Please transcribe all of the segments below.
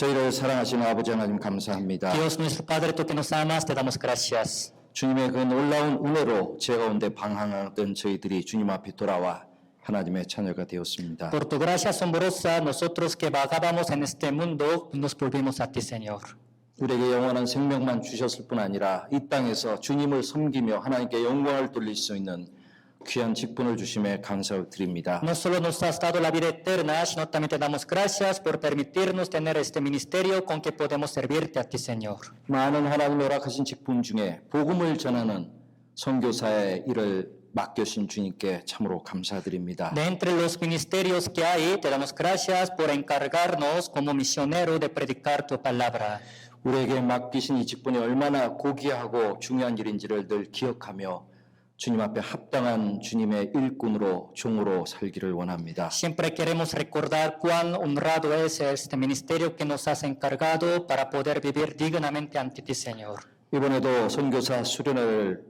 저희를 사랑하시는 아버지 하나님 감사합니다. Dios nuestro Padre, tú que nos amas, te damos gracias. 주님의 그 놀라운 은혜로 제 가운데 방황하던 저희들이 주님 앞에 돌아와 하나님의 자녀가 되었습니다. Por tu gracia asombrosa, nosotros que vagábamos en este mundo, nos volvimos a ti, Señor. 우리에게 영원한 생명만 주셨을 뿐 아니라 이 땅에서 주님을 섬기며 하나님께 영광을 돌릴 수 있는 귀한 직분을 주심에 감사를 드립니다. No solo nos has dado la vida eterna, sino también te damos gracias por permitirnos tener este ministerio con que podemos servirte a ti, Señor. 많은 하나님의 허락하신 직분 중에 복음을 전하는 선교사의 일을 맡겨신 주님께 참으로 감사드립니다. De entre los ministerios que hay, te damos gracias por encargarnos como misionero de predicar tu palabra. 우리에게 맡기신 이 직분이 얼마나 고귀하고 중요한 일인지를 늘 기억하며 주님 앞에 합당한 주님의 일꾼으로 종으로 살기를 원합니다. Siempre queremos recordar cuán honrado es este ministerio que nos has encargado para poder vivir dignamente ante ti, Señor. 이번에도 선교사 수련회를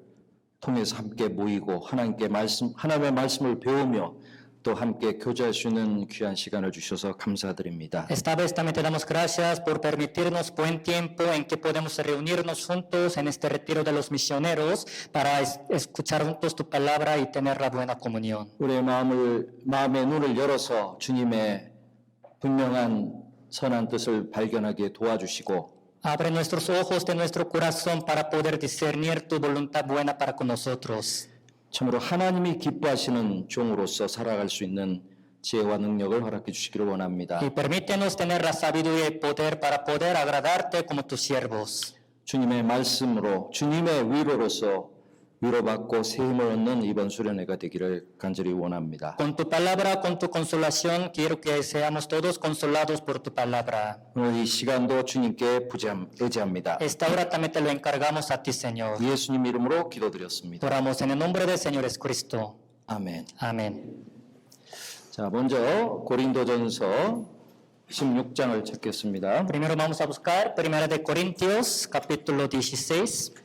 통해서 함께 모이고 하나님의 말씀을 배우며 또 함께 교제할 수 있는 귀한 시간을 주셔서 감사드립니다. Esta vez también te damos gracias por permitirnos buen tiempo en que podemos reunirnos juntos en este retiro de los misioneros para escuchar juntos tu palabra y tener la buena comunión. 우리의 마음의 눈을 열어서 주님의 분명한 선한 뜻을 발견하게 도와주시고 Abre nuestros ojos de nuestro corazón para poder discernir tu voluntad buena para con nosotros. 참으로 하나님이 기뻐하시는 종으로서 살아갈 수 있는 지혜와 능력을 허락해 주시기를 원합니다. Y permítenos tener la sabiduría y poder para poder agradarte como tus siervos. 주님의 말씀으로 주님의 위로로서 위로받고 새 힘을 얻는 이번 수련회가 되기를 간절히 원합니다. Con tu palabra, con tu consolación, quiero que seamos todos consolados por tu palabra. 오늘 이 시간도 주님께 의지합니다. Esta hora también te lo encargamos a ti, Señor. 예수님 이름으로 기도드렸습니다. Oramos en el nombre del Señor Jesucristo. 아멘. Amén. 자, 먼저 고린도전서 16장을 찾겠습니다. Primero vamos a buscar 1 de Corintios, capítulo 16.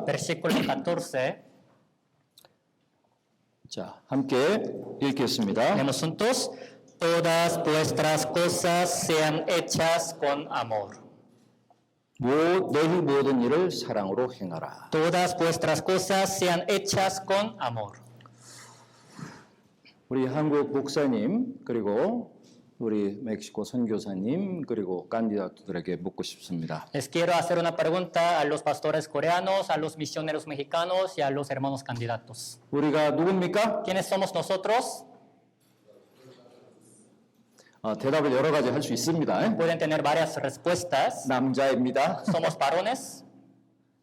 Versículo 14. 자, 함께 읽겠습니다. Leemos juntos. Todas vuestras cosas sean hechas con amor. 너희 모든 일을 사랑으로 행하라. Todas vuestras cosas sean hechas con amor. 우리 한국 목사님 그리고 우리 멕시코 선교사님 그리고 깐디다트들에게 묻고 싶습니다. Les quiero hacer una pregunta a los pastores coreanos, a los misioneros mexicanos y a los hermanos candidatos. 우리가 누굽니까? ¿Quiénes somos nosotros? 대답을 여러 가지 할 수 있습니다. Pueden tener varias respuestas. 남자입니다. ¿Somos varones?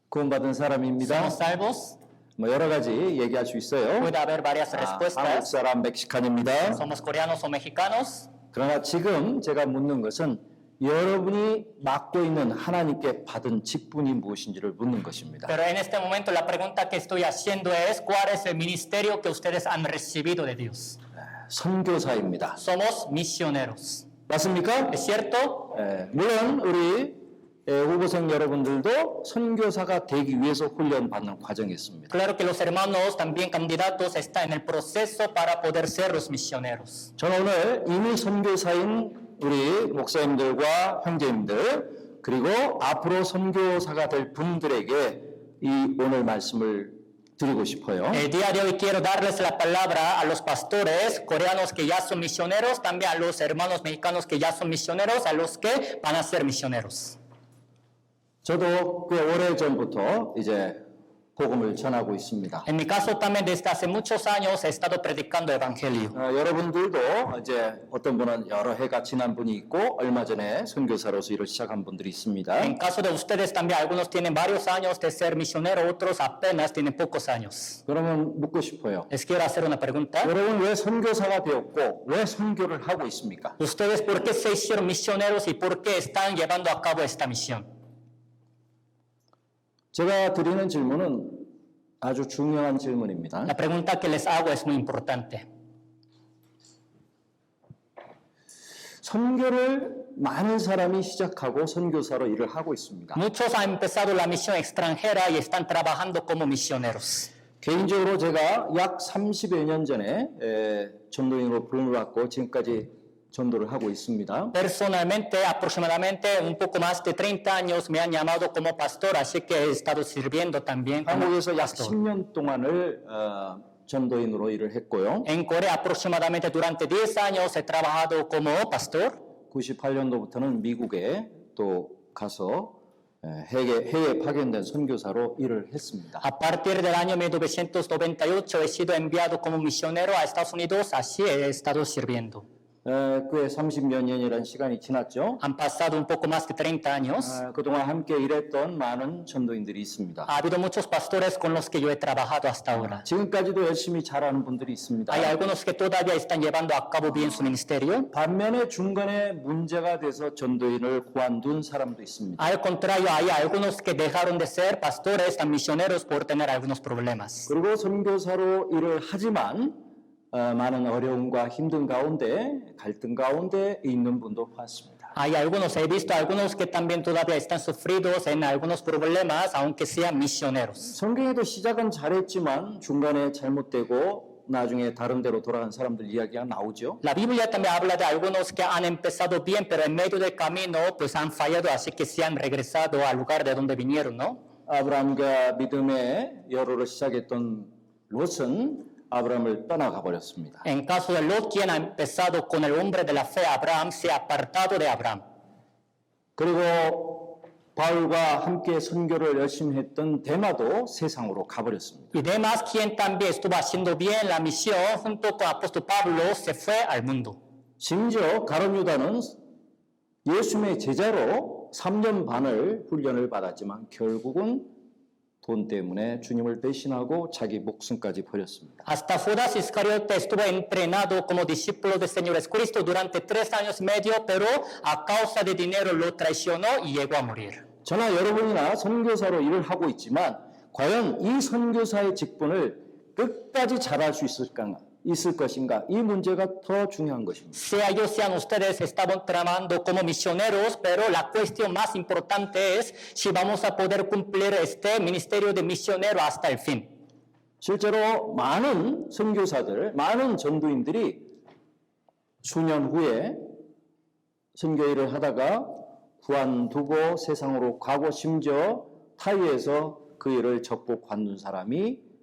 구원받은 사람입니다. ¿Somos salvos? 뭐 여러 가지 얘기할 수 있어요. Puede haber varias 한국 respuestas. 사람, 멕시칸입니다. ¿Somos coreanos o mexicanos? 그러나 지금 제가 묻는 것은 여러분이 맡겨 있는 하나님께 받은 직분이 무엇인지를 묻는 것입니다. Pero en este momento la pregunta que estoy haciendo es ¿cuál es el ministerio que ustedes han recibido de Dios? 선교사입니다. Somos misioneros. 맞습니까? ¿Es cierto? 물론 우리 후보생 여러분들도 선교사가 되기 위해서 훈련받는 과정이 있습니다. Claro que los hermanos, también candidatos, están en el proceso para poder ser los misioneros. 저는 오늘 이미 선교사인 우리 목사님들과 형제님들 그리고 앞으로 선교사가 될 분들에게 이 오늘 말씀을 드리고 싶어요. El día de hoy quiero darles la palabra a los pastores coreanos que ya son misioneros, también a los hermanos mexicanos que ya son misioneros, a los que van a ser misioneros. 저도 꽤 오래전부터 이제 복음을 전하고 있습니다. En mi caso también desde hace muchos años he estado predicando evangelio. 여러분들도 이제 어떤 분은 여러 해가 지난 분이 있고 얼마 전에 선교사로서 일을 시작한 분들이 있습니다. En caso de ustedes también algunos tienen varios años de ser misionero, otros apenas tienen pocos años. 그러면 묻고 싶어요. Les quiero hacer una pregunta. 여러분 왜 선교사가 되었고 왜 선교를 하고 있습니까? ¿Ustedes por qué se hicieron misioneros y por qué están llevando a cabo esta misión? 제가 드리는 질문은 아주 중요한 질문입니다. La pregunta que les hago es muy importante. 선교를 많은 사람이 시작하고 선교사로 일을 하고 있습니다. Muchos han empezado la misión extranjera y están trabajando como misioneros. 개인적으로 제가 약 30여 년 전에 전도인으로 부름을 받고 지금까지 전도를 하고 있습니다. Personalmente, aproximadamente un poco más de 30 años me han llamado como pastor, así que he estado sirviendo también como 한국에서 약 pastor. 10년 동안을 전도인으로 일을 했고요. En Corea aproximadamente durante 10 años he trabajado como pastor. 98년도부터는 미국에 또 가서 해외에 파견된 선교사로 일을 했습니다. A partir del año 1998 he sido enviado como misionero a Estados Unidos, así he estado sirviendo. 그에 30여 년이라는 시간이 지났죠. Han pasado un poco más de 30 años. 그동안 함께 일했던 많은 전도인들이 있습니다. Ha habido muchos pastores con los que yo he trabajado hasta ahora. 지금까지도 열심히 잘하는 분들이 있습니다. Hay algunos que todavía están llevando a cabo bien su ministerio. 반면에 중간에 문제가 돼서 전도인을 그만둔 사람도 있습니다. Al contrario, hay algunos que dejaron de ser pastores, tan misioneros por tener algunos problemas. 그리고 선교사로 일을 하지만 많은 어려움과 힘든 가운데 갈등 가운데 있는 분도 봤습니다. Hay algunos, he visto algunos que también todavía están sufridos en algunos problemas, aunque sean misioneros. 성경에도 시작은 잘했지만 중간에 잘못되고 나중에 다른 데로 돌아간 사람들 이야기가 나오죠. La Biblia también habla de algunos que han empezado bien, pero en medio del camino pues han fallado, así que se han regresado al lugar de donde vinieron, ¿no? 아브라함과 믿음의 여로를 시작했던 롯은 아브라함을 떠나가 버렸습니다. En caso de Lot, quien ha empezado con el hombre de la fe, Abraham, se ha apartado de Abraham. 그리고 바울과 함께 선교를 열심히 했던 데마도 세상으로 가버렸습니다. Y además, quien también estuvo haciendo bien la misión junto con el apóstol Pablo, se fue al mundo. 심지어 가룟 유다는 예수님의 제자로 3년 반을 훈련을 받았지만 결국은 돈 때문에 주님을 배신하고 자기 목숨까지 버렸습니다. Hasta Judas Iscariote estuvo entrenado como discípulo del Señor Jesucristo durante 3 años y medio, pero a causa de dinero lo traicionó y llegó a morir. 저나 여러분이나 선교사로 일을 하고 있지만 과연 이 선교사의 직분을 끝까지 잘할 수 있을 것인가? 이 문제가 더 중요한 것입니다. Sea yo, sean ustedes, estaban trabajando como misioneros, pero la cuestión más importante es si vamos a poder cumplir este ministerio de misionero hasta el fin. 실제로 많은 선교사들, 많은 전도인들이 수년 후에 선교 일을 하다가 그만두고 세상으로 가고 심지어 타의에서 그 일을 접고 관둔 사람이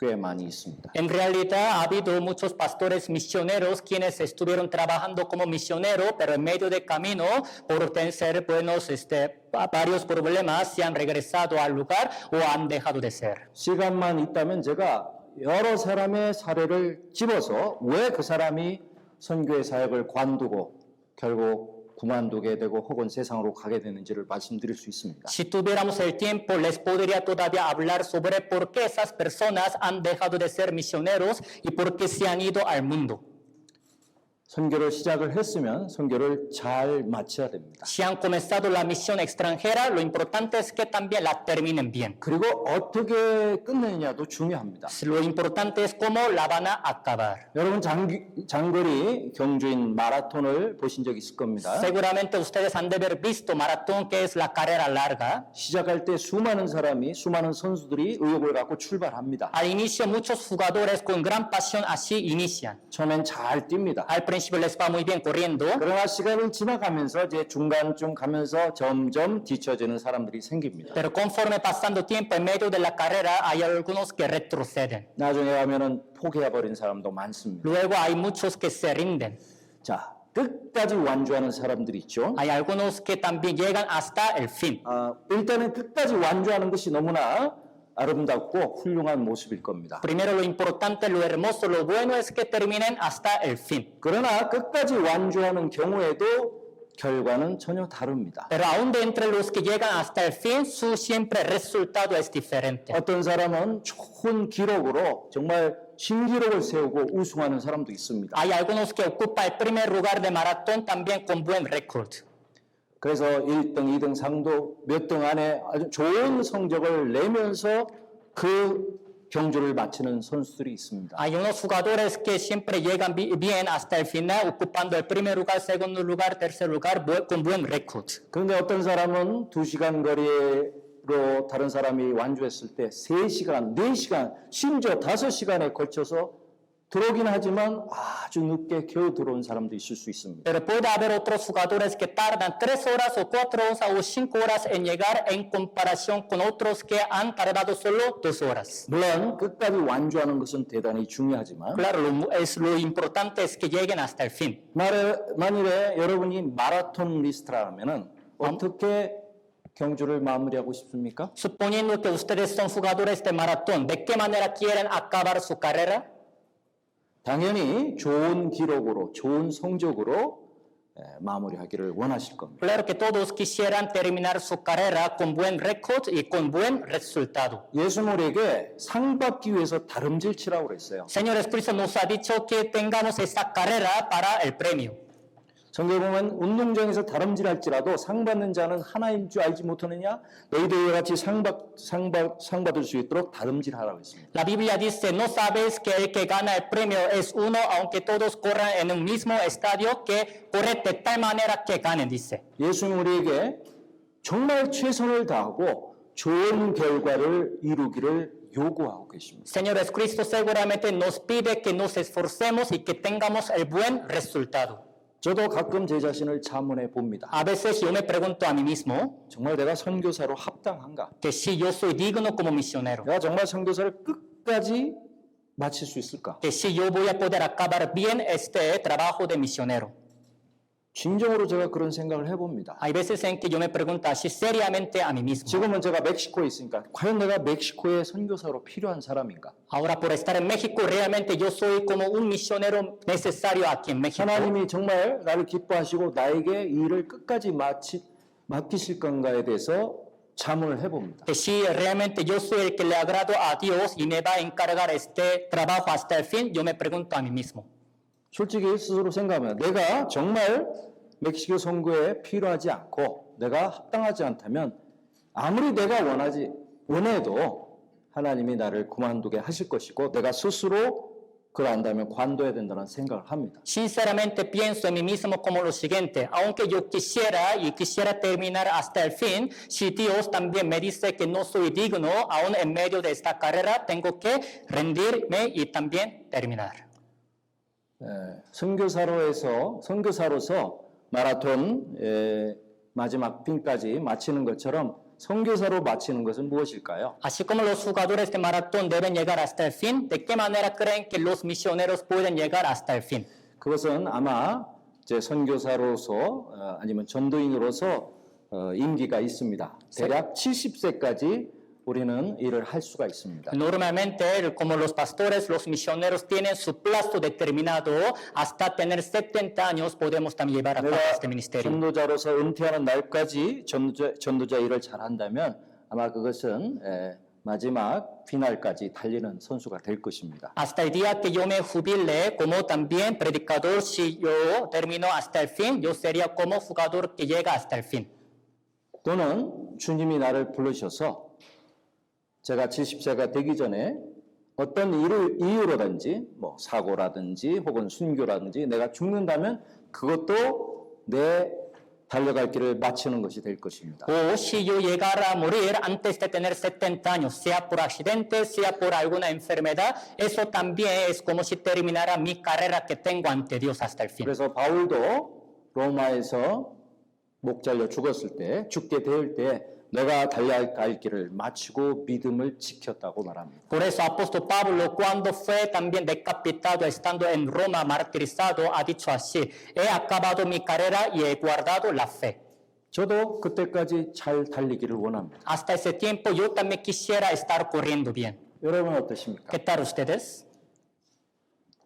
꽤 많이 있습니다. En realidad ha habido muchos pastores misioneros quienes estuvieron trabajando como misioneros, pero en medio del camino, por tener varios problemas, se han regresado al lugar o han dejado de ser. 시간만 있다면 제가 여러 사람의 사례를 집어서 왜 그 사람이 선교의 사역을 관두고 결국 그만두게 되고 혹은 세상으로 가게 되는지를 말씀드릴 수 있습니다. Si tuviéramos el tiempo, les podría todavía hablar sobre por qué esas personas han dejado de ser misioneros y por qué se han ido al mundo. 선교를 시작을 했으면 선교를 잘 마쳐야 됩니다. Si han comenzado la misión extranjera, lo importante es que también la terminen bien. 그리고 어떻게 끝내느냐도 중요합니다. Lo importante es cómo la van a acabar. 여러분 장거리 경주인 마라톤을 보신 적 있을 겁니다. Seguramente ustedes han de haber visto maratón, que es la carrera larga. 시작할 때 수많은 선수들이 의욕을 갖고 출발합니다. Al inicio muchos jugadores con gran pasión así inician. 처음엔 잘 뜁니다. Al principio les va muy bien corriendo. 그러나 시간을 지나가면서 이제 중간쯤 가면서 점점 뒤처지는 사람들이 생깁니다. Pero conforme pasando tiempo en medio de la carrera hay algunos que retroceden. 나중에 가면은 포기해버린 사람도 많습니다. Luego hay muchos que se rinden. 자, 끝까지 완주하는 사람들이 있죠. Hay algunos que también llegan hasta el fin. 일단은 끝까지 완주하는 것이 너무나 아름답고 훌륭한 모습일 겁니다. Primero lo importante, lo hermoso, lo bueno es que terminen hasta el fin. 그러나 끝까지 완주하는 경우에도 결과는 전혀 다릅니다. Pero aún de entre los que llegan hasta el fin, su siempre resultado es diferente. 어떤 사람은 좋은 기록으로 정말 신기록을 세우고 우승하는 사람도 있습니다. Hay algunos que ocupan el primer lugar de maratón también con buen récord. 그래서 1등, 2등 상도 몇 등 안에 아주 좋은 성적을 내면서 그 경주를 마치는 선수들이 있습니다. Hay unos jugadores que siempre llegan bien hasta el final, ocupando el primer lugar, segundo lugar, tercer lugar, con buen récord. 그런데 어떤 사람은 2시간 거리로 다른 사람이 완주했을 때 3시간, 4시간, 심지어 5시간에 걸쳐서 들어오긴 하지만 아주 늦게 겨우 들어온 사람도 있을 수 있습니다. Pero puede haber otros jugadores que tardan 3 horas o 4 horas o 5 horas en llegar en comparación con otros que han tardado solo 2 horas. 물론 끝까지 완주하는 것은 대단히 중요하지만 Claro, lo importante es que lleguen hasta el fin. 만일에 여러분이 마라톤 리스트라면은 어떻게 경주를 마무리하고 싶습니까? Suponiendo que ustedes son jugadores de maratón, ¿de qué manera quieren acabar su carrera? 당연히 좋은 기록으로, 좋은 성적으로 마무리하기를 원하실 겁니다. Claro que todos quisieran terminar su carrera con buen récord y con buen resultado. 예수는 우리에게 상 받기 위해서 다름질 치라고 그랬어요. Señor Jesucristo nos ha dicho que tengamos esta carrera para el premio. 성경에 보면 운동장에서 다름질할지라도 상 받는 자는 하나인 줄 알지 못하느냐? 너희도 이와 같이 상 받을 수 있도록 다름질하라고 했습니다. La Biblia dice, ¿no sabes que el que gana el premio es uno, aunque todos corran en un mismo estadio, que corre de tal manera que ganen, dice? 예수는 우리에게 정말 최선을 다하고 좋은 결과를 이루기를 요구하고 계십니다. Señor Jesucristo seguramente nos pide que nos esforcemos y que tengamos el buen resultado. 저도 가끔 제 자신을 자문해 봅니다. A veces yo me pregunto a mí mismo 정말 내가 선교사로 합당한가? que si yo soy digno como misionero, 내가 정말 선교사를 끝까지 마칠 수 있을까? que si yo voy a poder acabar bien este trabajo de misionero. 진정으로 제가 그런 생각을 해봅니다. Hay veces en que yo me pregunto así seriamente a mí mismo. 지금은 제가 멕시코에 있으니까 과연 내가 멕시코의 선교사로 필요한 사람인가? Ahora por estar en México realmente yo soy como un misionero necesario aquí en México. 하나님이 정말 나를 기뻐하시고 나에게 이 일을 끝까지 맡기실 건가에 대해서 자문을 해봅니다. Que si realmente yo soy el que le agrado a Dios y me va a encargar este trabajo hasta el fin, yo me pregunto a mí mismo. 솔직히 스스로 생각하면 내가 정말 멕시코 선교에 필요하지 않고 내가 합당하지 않다면 아무리 내가 원해도 하나님이 나를 그만두게 하실 것이고 내가 스스로 그걸 안다면 관둬야 된다는 생각을 합니다. Sinceramente pienso en mí mismo como lo siguiente, aunque yo quisiera terminar hasta el fin, si Dios también me dice que no soy digno, aún en medio de esta carrera, tengo que rendirme y también terminar. 선교사로서 마라톤 마지막 핀까지 마치는 것처럼 선교사로 마치는 것은 무엇일까요? Así como los jugadores de maratón deben llegar hasta el fin, ¿de qué manera creen que los misioneros pueden llegar hasta el fin? 그것은 아마 제 선교사로서 아니면 전도인으로서 임기가 있습니다. 대략 70세까지 우리는 일을 할 수가 있습니다. Normalmente, como los pastores, los misioneros tienen su plazo determinado, hasta tener 70 años podemos también llevar a cabo este ministerio. 전도자로서 은퇴하는 날까지 전도자 일을 잘한다면 아마 그것은 마지막 피날까지 달리는 선수가 될 것입니다. Hasta el día que yo me jubile, como también predicador, si yo termino hasta el fin, yo sería como jugador que llega hasta el fin. 또는 주님이 나를 부르셔서 제가 70세가 되기 전에 어떤 이유로든지 뭐 사고라든지 혹은 순교라든지 내가 죽는다면 그것도 내 달려갈 길을 마치는 것이 될 것입니다. O si yo llegara a morir antes de tener 70 años, sea por accidente, sea por alguna enfermedad, eso también es como si terminara mi carrera que tengo ante Dios hasta el fin. 그래서 바울도 로마에서 목 잘려 죽었을 때, 죽게 될 때 내가 달려갈 길을 마치고 믿음을 지켰다고 말합니다. Por eso apóstol Pablo, cuando fue también decapitado estando en Roma martirizado, ha dicho así: he acabado mi carrera y he guardado la fe. 저도 그때까지 잘 달리기를 원합니다. Hasta ese tiempo yo también quisiera estar corriendo bien. 여러분 어떠십니까? ¿Qué tal ustedes?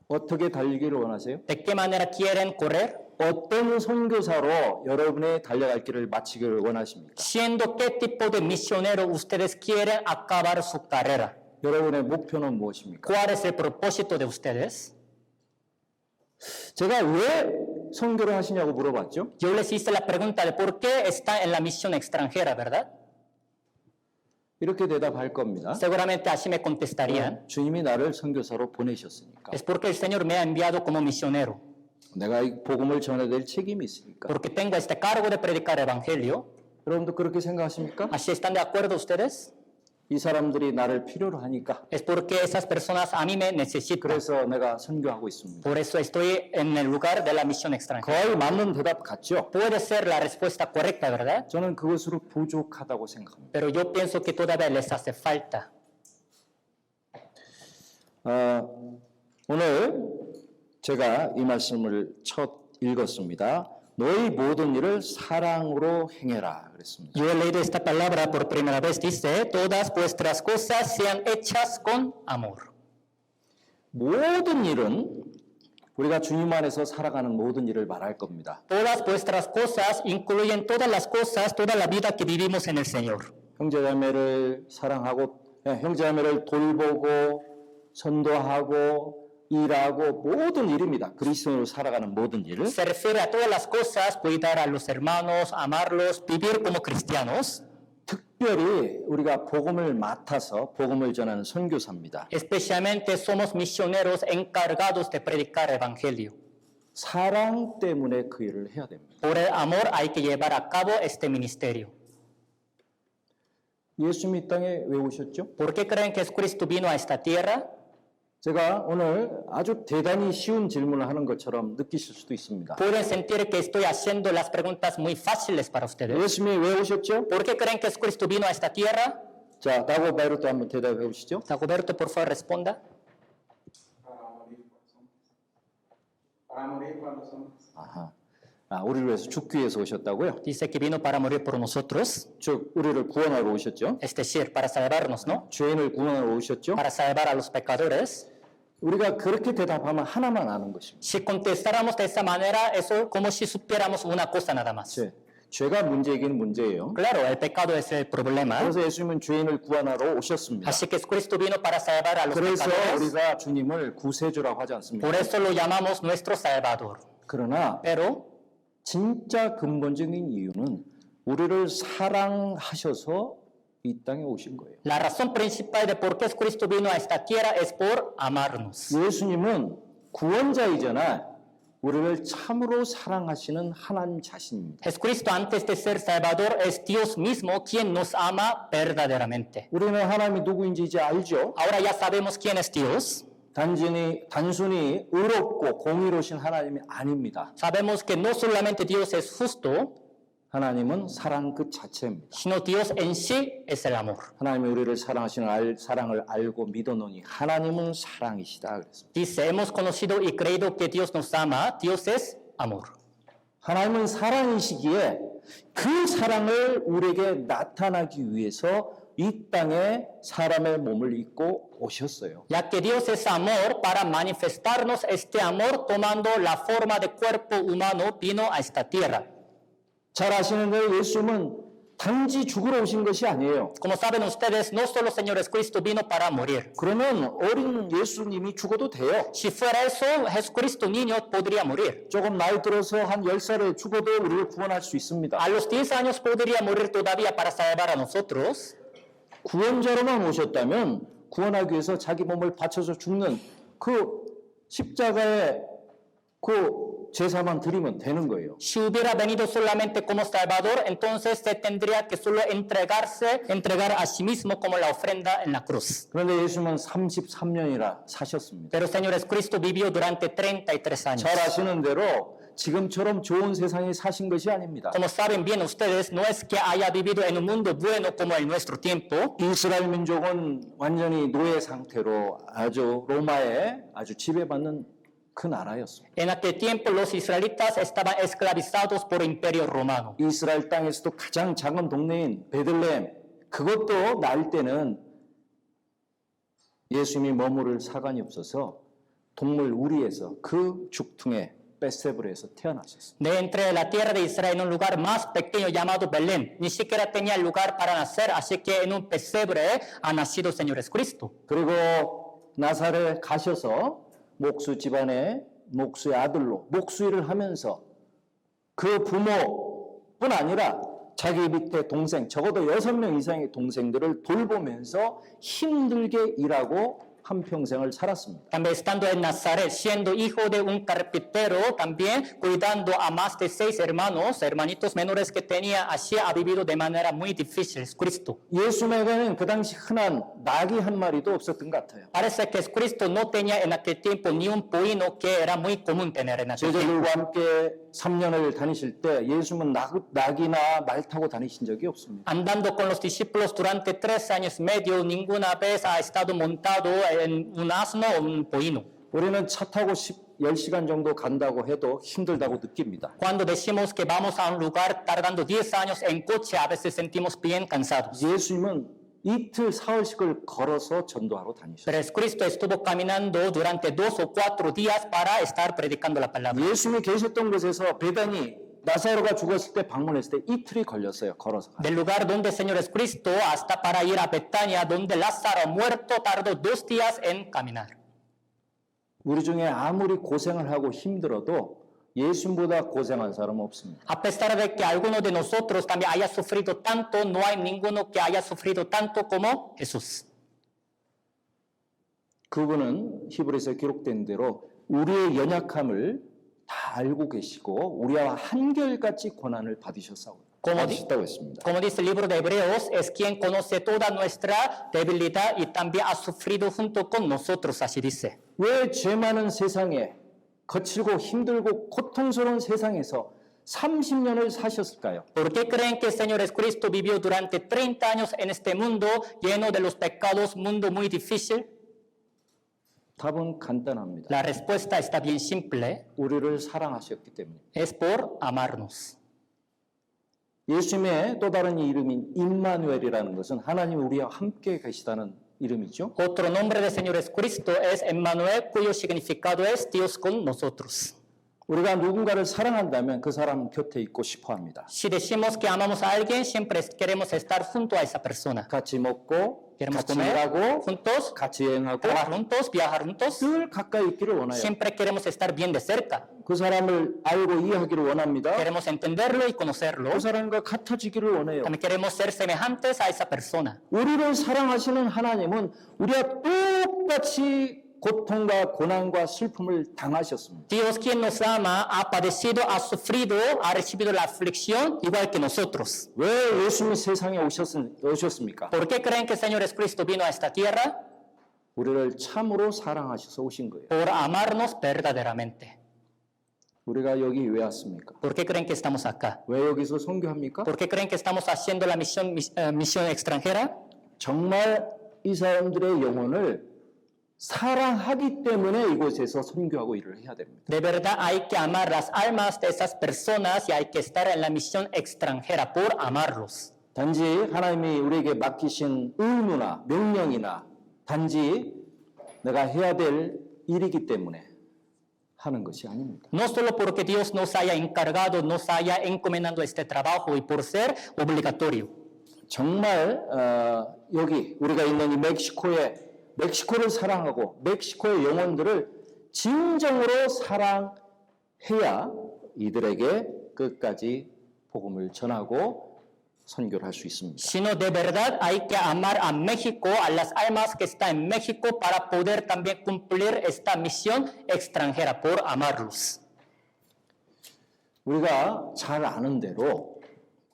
어떻게 달리기를 원하세요? ¿De qué manera quieren correr? 어떤 선교사로 여러분의 달려갈 길을 마치기를 원하십니까? Siendo qué tipo de misionero ustedes quieren acabar su carrera. 여러분의 목표는 무엇입니까? ¿Cuál es el propósito de ustedes? 제가 왜 선교를 하시냐고 물어봤죠? Yo les hice la pregunta de por qué están en la misión extranjera, ¿verdad? 이렇게 대답할 겁니다. Seguramente así me contestarían. 주님이 나를 선교사로 보내셨으니까. Es porque el Señor me ha enviado como misionero, 내가 이 복음을 전해야 될 책임이 있으니까. porque tengo este cargo de predicar el Evangelio. 여러분도 그렇게 생각하십니까? ¿Así están de acuerdo ustedes? 이 사람들이 나를 필요로 하니까. Es porque esas personas a mí me necesitan. 그래서 내가 선교하고 있습니다. Por eso estoy en el lugar de la misión extranjera. 거의 맞는 대답 같죠? Puede ser la respuesta correcta, ¿verdad? 저는 그것으로 부족하다고 생각합니다. Pero yo pienso que todavía les hace falta. 오늘 제가 이 말씀을 첫 읽었습니다. 너희 모든 일을 사랑으로 행해라 그랬습니다. Yo he leído esta palabra por primera vez. Dice, todas vuestras cosas sean hechas con amor. 모든 일은 우리가 주님 안에서 살아가는 모든 일을 말할 겁니다. Todas vuestras cosas incluyen todas las cosas, toda la vida que vivimos en el Señor. 형제자매를 사랑하고 형제자매를 돌보고 전도하고 일하고 모든 일입니다. 그리스도로 살아가는 모든 일을. Se refiere a todas las cosas, cuidar a los hermanos, amarlos, vivir como cristianos. 특별히 우리가 복음을 맡아서 복음을 전하는 선교사입니다. Especialmente somos misioneros encargados de predicar el Evangelio. 사랑 때문에 그 일을 해야 됩니다. Por el amor hay que llevar a cabo este ministerio. 예수님이 이 땅에 왜 오셨죠? ¿Por qué creen que Jesucristo vino a esta tierra? 제가 오늘 아주 대단히 쉬운 질문을 하는 것처럼 느끼실 수도 있습니다. Pueden sentir que estoy haciendo las preguntas muy fáciles para ustedes. 예수님이 왜 오셨죠? ¿Por qué creen que Jesucristo vino a esta tierra? 자, 다고베르토 한번 대답해 보시죠. Dagoberto, por favor, responda. Para morir por los hombres. 아하. 우리를 위해서 죽기 위해서 오셨다고요? Dice que vino para morir por nosotros, 즉 우리를 구원하러 오셨죠? es decir, para salvarnos, ¿no? 죄인을 구원하러 오셨죠? Para salvar a los pecadores. 우리가 그렇게 대답하면 하나만 아는 것입니다. Si contestáramos de esa manera, eso como si supiéramos una cosa nada más. 죄가 문제이긴 문제예요. Claro, el pecado es el problema. 그래서 예수님은 죄인을 구원하러 오셨습니다. Así que Cristo vino para salvar a los 그래서 pecadores. 우리가 주님을 구세주라고 하지 않습니까? Por eso lo llamamos nuestro Salvador. 그러나 Pero 진짜 근본적인 이유는 우리를 사랑하셔서 이 땅에 오신 거예요. la razón principal de por qué Cristo vino a esta tierra es por amarnos. 예수님은 구원자이잖아 우리를 참으로 사랑하시는 하나님 자신입니다. Jesucristo, antes de ser Salvador, es Dios mismo quien nos ama verdaderamente. 우리는 하나님이 누구인지 이제 알죠? Ahora ya sabemos quién es Dios. 단순히 의롭고 공의로우신 하나님이 아닙니다. Sabemos que no solamente Dios es justo, 하나님은 사랑 그 자체입니다. sino Dios en sí es el amor. 하나님이 우리를 사랑하시는 사랑을 알고 믿어노니 하나님은 사랑이시다 그랬습니다. Dice, hemos conocido y creído que Dios nos ama. Dios es amor. 하나님은 사랑이시기에 그 사랑을 우리에게 나타나기 위해서 이 땅에 사람의 몸을 입고 오셨어요. Ya que Dios es amor, para manifestarnos este amor tomando la forma de cuerpo humano, vino a esta tierra. 잘 아시는 대로 예수님은 단지 죽으러 오신 것이 아니에요. Como saben ustedes, no solo el Señor Jesucristo vino para morir. 그러면 어린 예수님이 죽어도 돼요. Si fuera eso, Jesucristo niño podría morir. 조금 나이 들어서 한 10살에 죽어도 우리를 구원할 수 있습니다. A los 10 años podría morir todavía para salvar a nosotros. 구원자로만 오셨다면 구원하기 위해서 자기 몸을 바쳐서 죽는 그 십자가의 그 제사만 드리면 되는 거예요. Si hubiera venido solamente como Salvador, entonces se tendría que solo entregar a sí mismo como la ofrenda en la cruz. 그런데 예수님은 33년이나 사셨습니다. Pero el Señor Jesucristo vivió durante 33 años. 잘 아시는 대로 지금처럼 좋은 세상에 사신 것이 아닙니다. Como saben bien ustedes, no es que haya vivido en un mundo bueno como en nuestro tiempo. 이스라엘 민족은 완전히 노예 상태로 아주 로마에 아주 지배받는 그 나라였습니다. En aquel tiempo los israelitas estaban esclavizados por el imperio romano. 이스라엘 땅에서도 가장 작은 동네인 베들레헴 그것도 날 때는 예수님이 머무를 사관이 없어서 동물 우리에서 그 죽퉁에 베세브르에서 태어나셨습니다. De entre la tierra de Israel, en un lugar más pequeño llamado Belén, ni siquiera tenía lugar para nacer, así que en un pesebre ha nacido el Señor Jesucristo. 그리고 나사렛 가셔서 목수 집안의 목수의 아들로 목수 일을 하면서 그 부모뿐 아니라 자기 밑에 동생, 적어도 6명 이상의 동생들을 돌보면서 힘들게 일하고 한평생을 살았습니다. También estando en Nazaret, siendo hijo de un carpintero, también cuidando a más de 6 hermanos, hermanitos menores que tenía, así ha vivido de manera muy difícil. Cristo. 예수에게는 그 당시 흔한 낙이 한 마리도 없었던 것 같아요. Parece que Cristo no tenía en aquel tiempo ni un pollino que era muy común tener en aquel tiempo. 제자들과 함께 3년을 다니실 때 예수님은 낙이나 말 타고 다니신 적이 없습니다. Andando con los discípulos durante 3 años y medio, ninguna vez ha estado montado en un asno o un pollino. 우리는 차 타고 10시간 정도 간다고 해도 힘들다고 느낍니다. Cuando decimos que vamos a un lugar tardando 10 años en coche, a veces sentimos bien cansados. 예수님은 이틀 사흘씩을 걸어서 전도하러 다니셨어요. Pero Cristo estuvo caminando durante 2 o 4 días para estar predicando la palabra. 예수님이 계셨던 곳에서 베다니 나사로가 죽었을 때 방문했을 때 이틀이 걸렸어요. 걸어서. Del lugar donde el Señor es Cristo hasta para ir a Betania, donde Lázaro muerto tardó 2 días en caminar. 우리 중에 아무리 고생을 하고 힘들어도 예수님보다 고생한 사람은 없습니다. A pesar de que alguno de nosotros también haya sufrido tanto, no hay ninguno que haya sufrido tanto como Jesús. 그분은 히브리서에 기록된 대로 우리의 연약함을 다 알고 계시고 우리와 한결같이 고난을 받으셨다고 했습니다. Como dice el libro de Hebreos, es quien conoce toda nuestra debilidad y también ha sufrido junto con nosotros, así dice. 왜 죄 많은 세상에 거칠고 힘들고 고통스러운 세상에서 30년을 사셨을까요? ¿Por qué creen que el Señor Jesucristo vivió durante 30 años en este mundo lleno de los pecados, mundo muy difícil? 답은 간단합니다. La respuesta está bien simple, 우리를 사랑하셨기 때문에. es por amarnos. 예수님의 또 다른 이름인 임마누엘이라는 것은 하나님이 우리와 함께 계시다는 이름이죠. Otro nombre del Señor Jesucristo es Emmanuel, cuyo significado es Dios con nosotros. 우리가 누군가를 사랑한다면 그 사람 곁에 있고 싶어 합니다. Si decimos que amamos a alguien, siempre queremos estar junto a esa persona. 같이 먹고, Queremos 같이 comer 일하고, juntos, 같이 여행하고, trabajar juntos, viajar juntos. 늘 가까이 있기를 원해요. Siempre queremos estar bien de cerca. 그 사람을 알고 이해하기를 원합니다. Queremos entenderlo y conocerlo. 그 사람과 같아지기를 원해요. También queremos ser semejantes a esa persona. 우리를 사랑하시는 하나님은 우리와 똑같이 고통과 고난과 슬픔을 당하셨습니다. Dios, quien nos ama, ha padecido, ha sufrido, ha recibido la aflicción igual que nosotros. 왜 예수님이 세상에 오셨습니까? ¿Por qué creen que el Señor Jesucristo vino a esta tierra? 우리를 참으로 사랑하셔서 오신 거예요. Por amarnos verdaderamente. 우리가 여기 왜 왔습니까? ¿Por qué creen que estamos acá? 왜 여기서 선교합니까? ¿Por qué creen que estamos haciendo la misión extranjera? 정말 이 사람들의 영혼을 사랑하기 때문에 이곳에서 선교하고 일을 해야 됩니다. De verdad hay que amar las almas de esas personas y hay que estar en la misión extranjera por amarlos. 단지 하나님이 우리에게 맡기신 의무나 명령이나 단지 내가 해야 될 일이기 때문에 하는 것이 아닙니다. No solo porque Dios nos haya encargado, nos haya encomendado este trabajo y por ser obligatorio. 정말 여기 우리가 있는 이 멕시코를 사랑하고 멕시코의 영혼들을 진정으로 사랑해야 이들에게 끝까지 복음을 전하고 선교를 할 수 있습니다. Sino de verdad hay que amar a México, a las almas que están en México para poder también cumplir esta misión extranjera por amarlos. 우리가 잘 아는 대로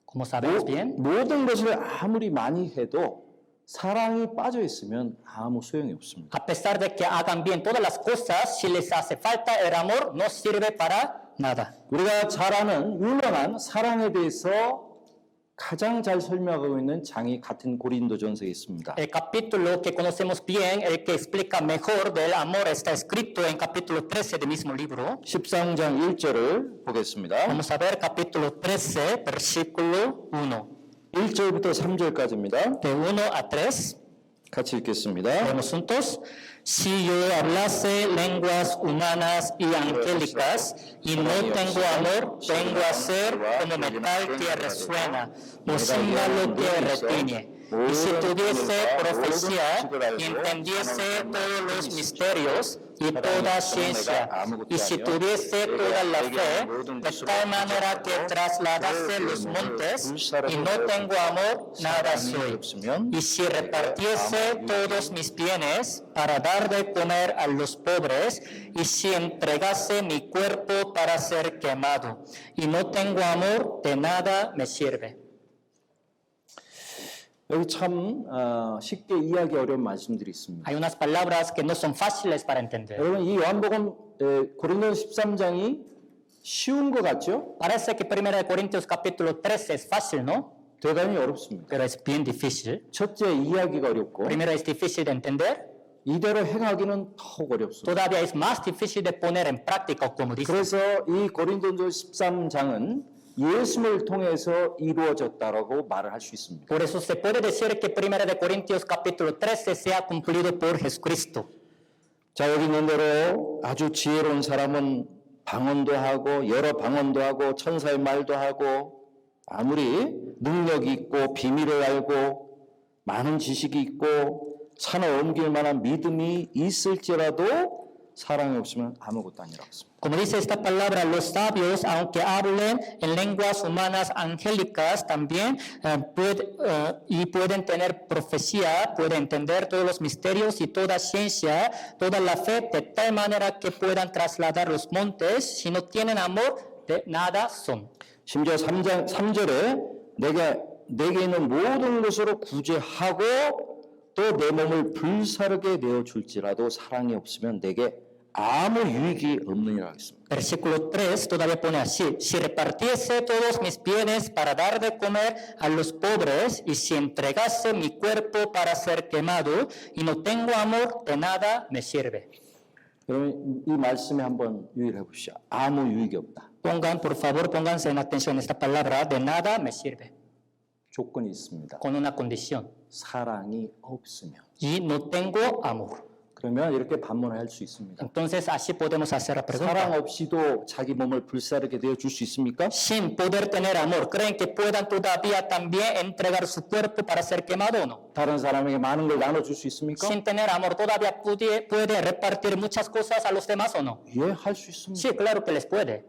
Como sabemos bien, 모든 것을 아무리 많이 해도 사랑이 빠져 있으면 아무 소용이 없습니다. a pesar de que hagan bien todas las cosas, si les hace falta el amor, no sirve para nada. 우리가 잘 아는 유명한 사랑에 대해서 가장 잘 설명하고 있는 장이 같은 고린도전서에 있습니다. El capítulo que conocemos bien, el que explica mejor del amor, está escrito en capítulo 13 del mismo libro. 13장 1절을 보겠습니다. Vamos a ver capítulo 13, versículo 1. 1절부터 3절까지입니다. De 1 a 3, 같이 읽겠습니다. leemos juntos. Si yo hablase lenguas humanas y angélicas y no tengo amor, vengo a ser como metal que resuena o címbalo que retiñe. Y si tuviese profecía, 지식을 알고 y entendiese 하나님의 todos los 뜻이 misterios y toda ciencia, y si tuviese toda la fe, de tal manera que trasladase los montes, y no tengo amor, nada soy. Y si repartiese todos mis bienes para dar de comer a los pobres, y si entregase mi cuerpo para ser quemado, y no tengo amor, de nada me sirve. 여기 참 쉽게 이해하기 어려운 말씀들이 있습니다. Hay unas palabras que no son fáciles para entender. 여러분 이 요한복음 고린도서 13장이 쉬운 것 같죠? Parece que 1 Corintios capítulo 13 es fácil, ¿no? 대단히 어렵습니다. Pero es bien difícil. 첫째 이해하기가 어렵고 Primero es difícil de entender, 이대로 행하기는 더욱 어렵습니다. todavía es más difícil de poner en práctica, como dice. 그래서 이 고린도서 13장은 예수를 통해서 이루어졌다라고 말을 할 수 있습니다. Por eso se puede decir que 1 Corintios capítulo 13 sea cumplido por Jesucristo. 자, 여기 있는 대로 아주 지혜로운 사람은 방언도 하고 여러 방언도 하고 천사의 말도 하고 아무리 능력이 있고 비밀을 알고 많은 지식이 있고 산을 옮길 만한 믿음이 있을지라도 사랑이 없으면 아무것도 아니라고 했습니다. Como dice esta palabra, los sabios, aunque hablen en lenguas humanas angélicas, también pueden tener profecía, pueden entender todos los misterios y toda ciencia, toda la fe, de tal manera que puedan trasladar los montes. Si no tienen amor, de nada son. 심지어 3절에 내게 있는 모든 것으로 구제하고 또 내 몸을 불사르게 내어줄지라도 사랑이 없으면 내게 아무 유익이 없느니라 했습니다. Versículo 3 todavía pone así: si repartiese todos mis bienes para dar de comer a los pobres, y si entregase mi cuerpo para ser quemado, y no tengo amor, de nada me sirve. 여러분 이 말씀에 한번 유의해 보시죠. 아무 유익이 없다. Por favor, pónganse en atención esta palabra, de nada me sirve, 조건이 있습니다. con una condición: 사랑이 없으면. y no tengo amor. 그러면 이렇게 반문을 할 수 있습니다. Entonces así podemos hacer la 사랑 pregunta: 없이도 자기 몸을 불사르게 되어 줄 수 있습니까? sin poder tener amor, ¿creen que puedan todavía también entregar su cuerpo para ser quemado o no? 다른 사람에게 많은 걸 나눠 줄 수 있습니까? Sin tener amor, ¿todavía puede repartir muchas cosas a los demás o no? 예, 할 수 있습니다. Sí, claro que les puede.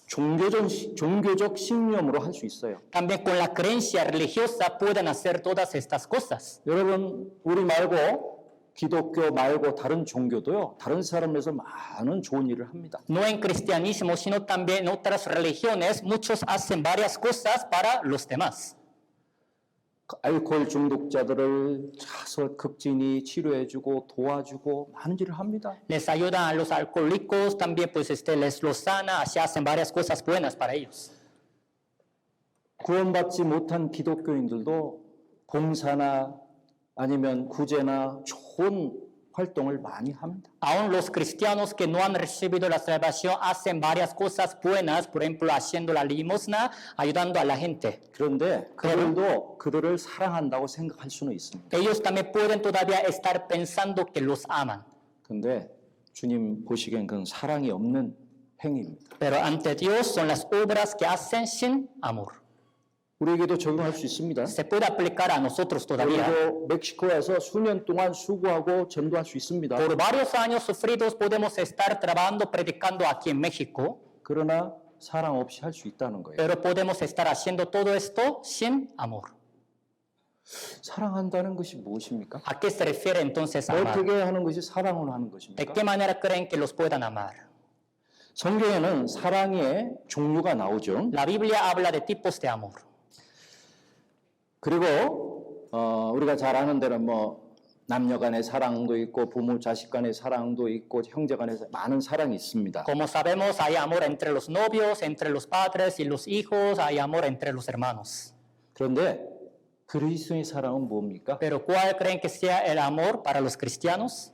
종교적 신념으로 할 수 있어요. También con la creencia religiosa pueden hacer todas estas cosas. 여러분, 우리 말고 기독교 말고 다른 종교도요. 다른 사람에서 많은 좋은 일을 합니다. No en cristianismo, sino también en otras religiones, muchos hacen varias cosas para los demás. 알코올 중독자들을 가서 극진히 치료해주고 도와주고 많은 일을 합니다. Les ayudan a los alcohólicos, también pues les los sana, así hacen varias cosas buenas para ellos. 구원받지 못한 기독교인들도 봉사나 아니면 구제나 좋은 활동을 많이 합니다. Aún los cristianos que no han recibido la salvación hacen varias cosas buenas, por ejemplo, haciendo la limosna, ayudando a la gente. 그런데 그들도 그들을 사랑한다고 생각할 수는 있습니다. Ellos también pueden todavía estar pensando que los aman. 그런데 주님 보시기엔 그건 사랑이 없는 행위입니다. Pero ante Dios son las obras que hacen sin amor. 우리에게도 적용할 수 있습니다. Se puede aplicar a nosotros todavía. 우리도 멕시코에서 수년 동안 수고하고 전도할 수 있습니다. Por varios años sufridos podemos estar trabajando, predicando aquí en México, 그러나 사랑 없이 할 수 있다는 거예요. pero podemos estar haciendo todo esto sin amor. 사랑한다는 것이 무엇입니까? ¿A qué se refiere entonces amar? 어떻게 하는 것이 사랑을 하는 ¿De 것입니까? qué manera creen que los puedan amar? 성경에는 사랑의 종류가 나오죠. La Biblia habla de tipos de amor. 그리고 우리가 잘 아는 대로 뭐 남녀 간의 사랑도 있고 부모 자식 간의 사랑도 있고 형제 간의 많은 사랑이 있습니다. Como sabemos, hay amor entre los novios, entre los padres y los hijos, hay amor entre los hermanos. 그런데 그리스도의 사랑은 뭡니까? Pero ¿cuál creen que sea el amor para los cristianos?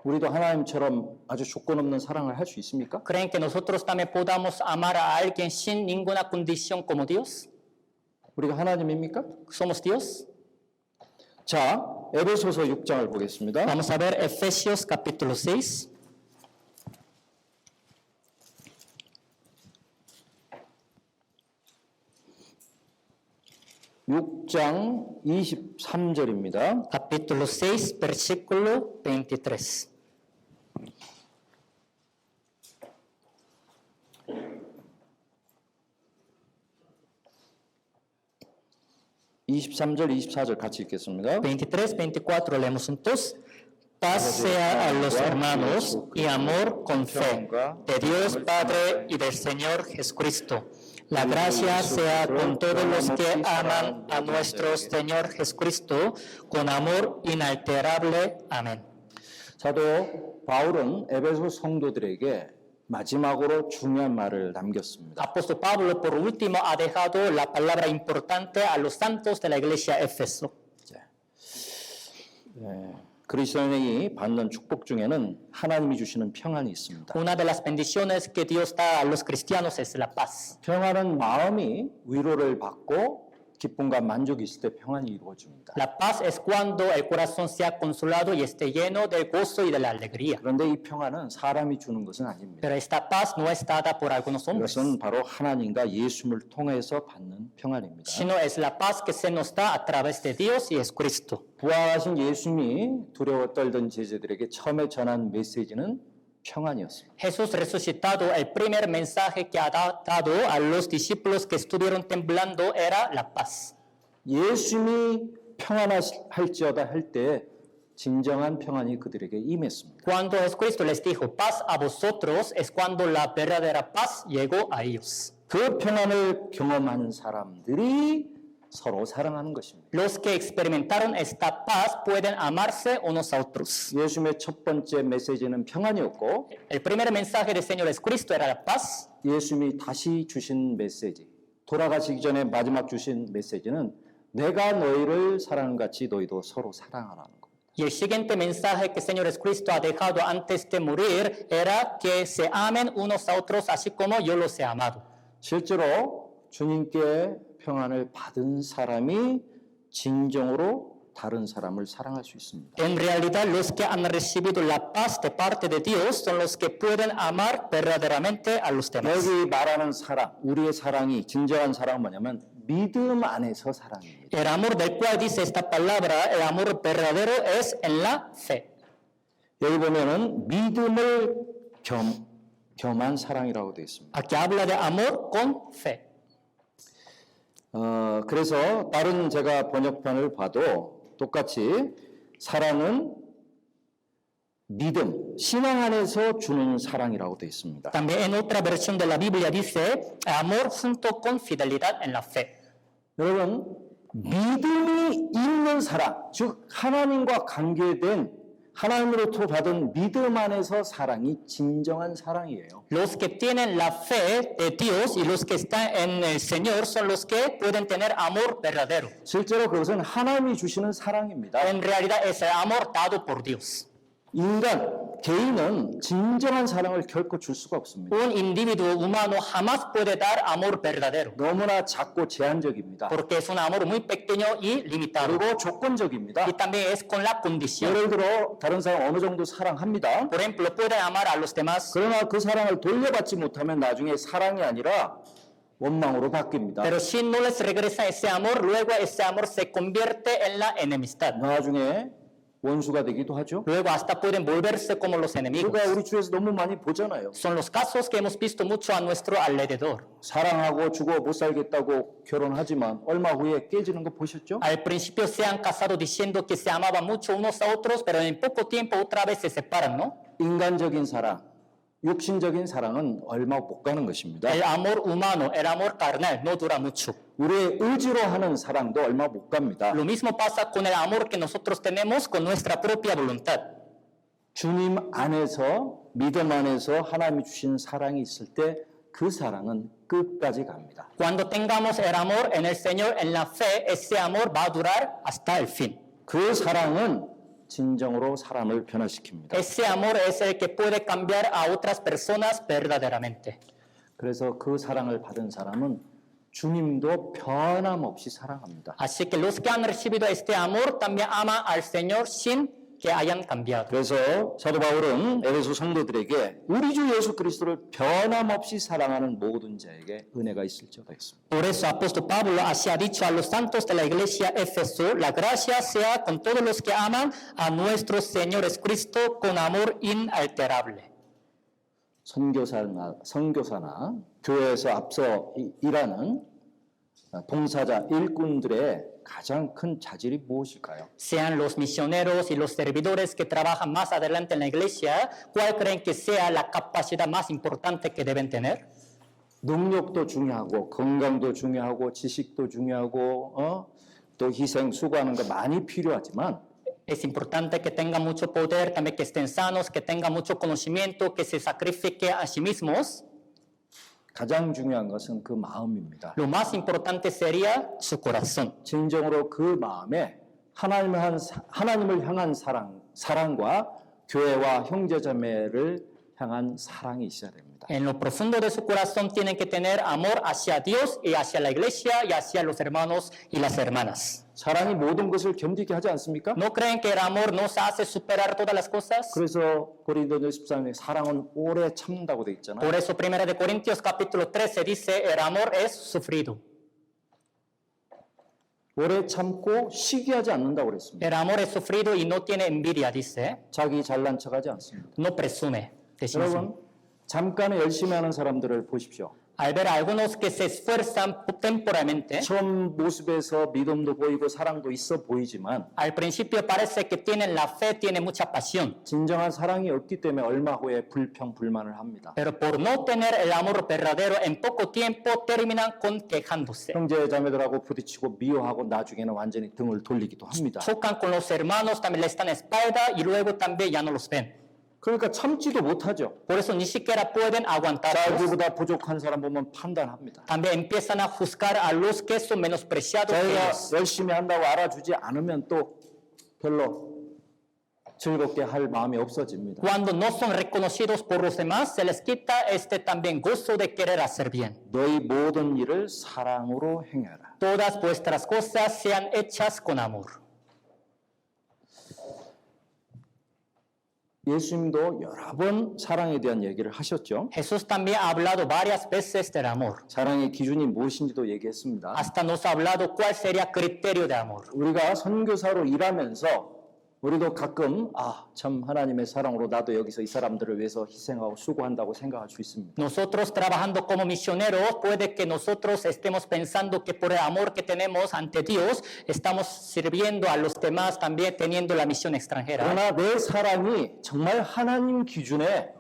우리도 하나님처럼 아주 조건 없는 사랑을 할 수 있습니까? ¿Creen que nosotros también podamos amar a alguien sin ninguna condición como Dios? 우리가 하나님입니까? ¿Somos Dios? 자, 에베소서 6장을 보겠습니다. Vamos a ver Efesios capítulo 6. 6장 23절입니다. Capítulo 6, versículo 23. 23절, 24절 같이 읽겠습니다. 23, 24 leemos juntos. Paz sea a los hermanos y amor con fe de Dios Padre y del Señor Jesucristo. La gracia sea con todos los que aman a nuestro Señor Jesucristo con amor inalterable. Amén. 사도 바울은 에베소 성도들에게 마지막으로 중요한 말을 남겼습니다. Apóstol Pablo, por último, ha dejado la palabra importante a los santos de la iglesia Éfeso. 그리스도인이 받는 축복 중에는 하나님이 주시는 평안이 있습니다. Una de las bendiciones que Dios da a los cristianos es la paz. 평안은 마음이 위로를 받고 기쁨과 만족이 있을 때 평안이 이루어집니다. La paz es cuando el corazón sea consolado y esté lleno del gozo y de la alegría. 그런데 이 평안은 사람이 주는 것은 아닙니다. Pero esta paz no es dada por algunos hombres, 이것은 바로 하나님과 예수님을 통해서 받는 평안입니다. sino es la paz que se nos da a través de Dios y Jesucristo. 부활하신 예수님이 두려워 떨던 제자들에게 처음에 전한 메시지는 평안이었습니다. Jesús resucitado, el primer mensaje que ha dado a los discípulos que estuvieron temblando era la paz. 예수님이 평안할지어다 할 때 진정한 평안이 그들에게 임했습니다. Cuando Jesucristo les dijo paz a vosotros, es cuando la verdadera paz llegó a ellos. 그 평안을 경험하는 사람들이 서로 사랑하는 것입니다. Los que experimentaron esta paz pueden amarse unos a otros. 예수님의 첫 번째 메시지는 평안이었고 El primer mensaje del Señor Jesucristo era la paz. 예수님이 다시 주신 메시지, 돌아가시기 전에 마지막 주신 메시지는 내가 너희를 사랑한 같이 너희도 서로 사랑하라는 겁니다. Y el siguiente mensaje que el Señor Jesucristo ha dejado antes de morir era que se amen unos a otros así como yo los he amado. 실제로 주님께 평안을 받은 사람이 진정으로 다른 사람을 사랑할 수 있습니다. En realidad, los que han recibido la paz de parte de Dios son los que pueden amar verdaderamente a los demás. 여기 말하는 사랑, 우리의 사랑이 진정한 사랑은 뭐냐면 믿음 안에서 사랑입니다. El amor del cual dice esta palabra, el amor verdadero es en la fe. 여기 보면은 믿음을 겸한 사랑이라고 되어 있습니다. Aquí habla de amor con fe. 그래서 다른 제가 번역판을 봐도 똑같이 사랑은 믿음, 신앙 안에서 주는 사랑이라고 되어 있습니다. También en otra versión de la Biblia dice amor junto con fidelidad en la fe. 여러분, 믿음이 있는 사랑, 즉 하나님과 관계된 하나님으로부터 받은 믿음 안에서 사랑이 진정한 사랑이에요. Los que tienen la fe de Dios y los que están en el Señor son los que pueden tener amor verdadero. 실제로 그것은 하나님이 주시는 사랑입니다. En realidad es el amor dado por Dios. 개인은 진정한 사랑을 결코 줄 수가 없습니다. Un individuo humano jamás puede dar amor verdadero, 너무나 작고 제한적입니다. porque es un amor muy pequeño y limitado. 그리고 조건적입니다. Y también es con la condición. 예를 들어 다른 사람 어느 정도 사랑합니다. Por ejemplo, pueden amar a los demás, 그러나 그 사랑을 돌려받지 못하면 나중에 사랑이 아니라 원망으로 바뀝니다. pero si no les regresa ese amor, luego ese amor se convierte en la enemistad. 나중에 원수가 되기도 하죠. Luego hasta pueden volverse como los enemigos. 우리가 우리 주위에서 너무 많이 보잖아요. Son los casos que hemos visto mucho a nuestro alrededor. 사랑하고 주고 못 살겠다고 결혼하지만 얼마 후에 깨지는 거 보셨죠? Al principio se han casado diciendo que se amaban mucho unos a otros, pero en poco tiempo otra vez se separan, ¿no? 인간적인 사랑, 육신적인 사랑은 얼마 못 가는 것입니다. El amor humano, el amor carnal, no dura mucho. 우리의 의지로 하는 사랑도 얼마 못 갑니다. Lo mismo pasa con el amor que nosotros tenemos con nuestra propia voluntad. 주님 안에서 믿음 안에서 하나님이 주신 사랑이 있을 때 그 사랑은 끝까지 갑니다. Cuando tengamos el amor en el Señor, en la fe, ese amor va a durar hasta el fin. 그 사랑은 진정으로 사람을 변화시킵니다. Ese amor es el que puede cambiar a otras personas verdaderamente. 그래서 그 사랑을 받은 사람은 주님도 변함없이 사랑합니다. Así que los que han recibido este amor también aman al Señor sin que hayan cambiado. 그래서 사도 바울은 에베소 성도들에게 우리 주 예수 그리스도를 변함없이 사랑하는 모든 자에게 은혜가 있을지어다 했습니다. Por eso apóstol Pablo así ha dicho a los santos de la iglesia Éfeso, la gracia sea con todos los que aman a nuestro Señor Jesucristo con amor inalterable. 선교사나 교회에서 앞서 일하는 봉사자 일꾼들의 가장 큰 자질이 무엇일까요? Sean los misioneros y los servidores que trabajan más adelante en la iglesia, ¿cuál creen que sea la capacidad más importante que deben tener? 능력도 중요하고 건강도 중요하고 지식도 중요하고 또 희생 수고하는 거 많이 필요하지만 Es importante que tengan mucho poder, también que estén sanos, que tengan mucho conocimiento, que se sacrifiquen a sí mismos. 가장 중요한 것은 그 마음입니다. Lo más importante sería su corazón. 진정으로 그 마음에 하나님을 향한 사랑과 교회와 형제자매를 향한 사랑이 있어야 됩니다. En lo profundo de su corazón tienen que tener amor hacia Dios y hacia la iglesia y hacia los hermanos y las hermanas. 사랑이 모든 것을 견디게 하지 않습니까? ¿No creen que el amor nos hace superar todas las cosas? 그래서 고린도서 14장에 사랑은 오래 참는다고 돼 있잖아요. Por eso 1 de Corintios capítulo 13 dice, el amor es sufrido. 오래 참고 시기하지 않는다고 그랬습니다. El amor es sufrido y no tiene envidia, dice. 자기 잘난 척하지 않습니다. No presume de sí mismo. 여러분 잠깐에 열심히 하는 사람들을 보십시오. Al ver a algunos que se esfuerzan temporalmente, 처음 모습에서 믿음도 보이고 사랑도 있어 보이지만 al principio parece que tienen la fe, tienen mucha pasión, 진정한 사랑이 없기 때문에 얼마 후에 불평불만을 합니다. pero por no tener el amor verdadero, en poco tiempo terminan con quejándose. 형제 자매들하고 부딪히고 미워하고 나중에는 완전히 등을 돌리기도 합니다. Chocan con los hermanos, también les dan espalda y luego también ya no los ven. 그러니까 참지도 못하죠. Por eso ni siquiera pueden aguantar. 자기보다 부족한 사람 보면 판단합니다. También empiezan a juzgar a los que son menospreciados que 자기가 ellos. 열심히 한다고 알아주지 않으면 또 별로 즐겁게 할 마음이 없어집니다. Cuando no son reconocidos por los demás, se les quita este también gozo de querer hacer bien. 너희 모든 일을 사랑으로 행해라. Todas vuestras cosas sean hechas con amor. 예수님도 여러 번 사랑에 대한 얘기를 하셨죠. Jesús también ha hablado varias veces del amor. 사랑의 기준이 무엇인지도 얘기했습니다. Hasta nos ha hablado cuál sería criterio de amor. 우리가 선교사로 일하면서 우리도 가끔 참 하나님의 사랑으로 나도 여기서 이 사람들을 위해서 희생하고 수고한다고 생각할 수 있습니다. Nosotros trabajando como misioneros, puede que nosotros estemos pensando que por el amor que tenemos ante Dios, estamos sirviendo a los demás también teniendo la misión extranjera. 그러나 내 사랑이 정말 하나님 기준에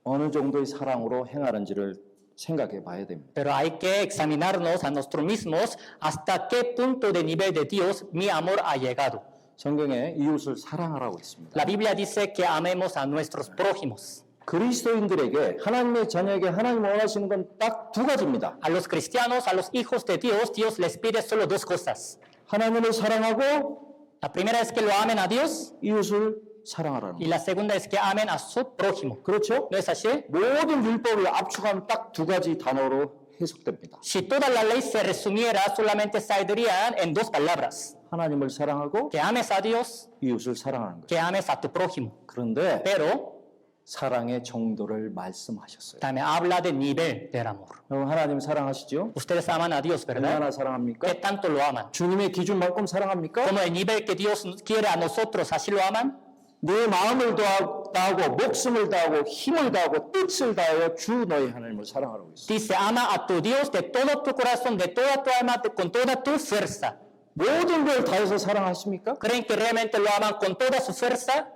어느 정도의 사랑으로 행하는지를 생각해 봐야 됩니다. Pero hay que examinarnos a nosotros mismos hasta qué punto de nivel de Dios mi amor ha llegado. 성경에 이웃을 사랑하라고 했습니다. La Biblia dice que amemos a nuestros prójimos. 그리스도인들에게 하나님의 자녀에게 하나님 원하시는 건 딱 두 가지입니다. A los cristianos, a los hijos de Dios, Dios les pide solo dos cosas. 하나님을 사랑하고 La primera es que lo amen a Dios 이웃을 사랑하라는 y 거. la segunda es que amen a su prójimo. 그렇죠? ¿No es así? 모든 율법을 압축하면 딱 두 가지 단어로 해석됩니다. Si toda la ley se resumiera, solamente saldrían en dos palabras. 하나님을 사랑하고 Que ames a Dios, 이웃을 사랑하는 거죠. que ames a tu prójimo. 그런데 Pero 사랑의 정도를 말씀하셨어요. también habla de nivel del amor. 여러분 하나님 사랑하시죠? Ustedes aman a Dios, ¿verdad? 얼마나 사랑합니까? ¿Qué tanto lo aman? 주님의 기준만큼 사랑합니까? Como el nivel que Dios quiere a nosotros, ¿así lo aman? 네 마음을 다하고 목숨을 다하고 힘을 다하고 뜻을 다하여 주 너희 하나님을 사랑하라고 했어요. Dice, ama a tu Dios de todo tu corazón, de toda tu alma, con toda tu fuerza. 모든 걸 다해서 사랑하십니까? ¿Creen que realmente lo aman con toda su fuerza?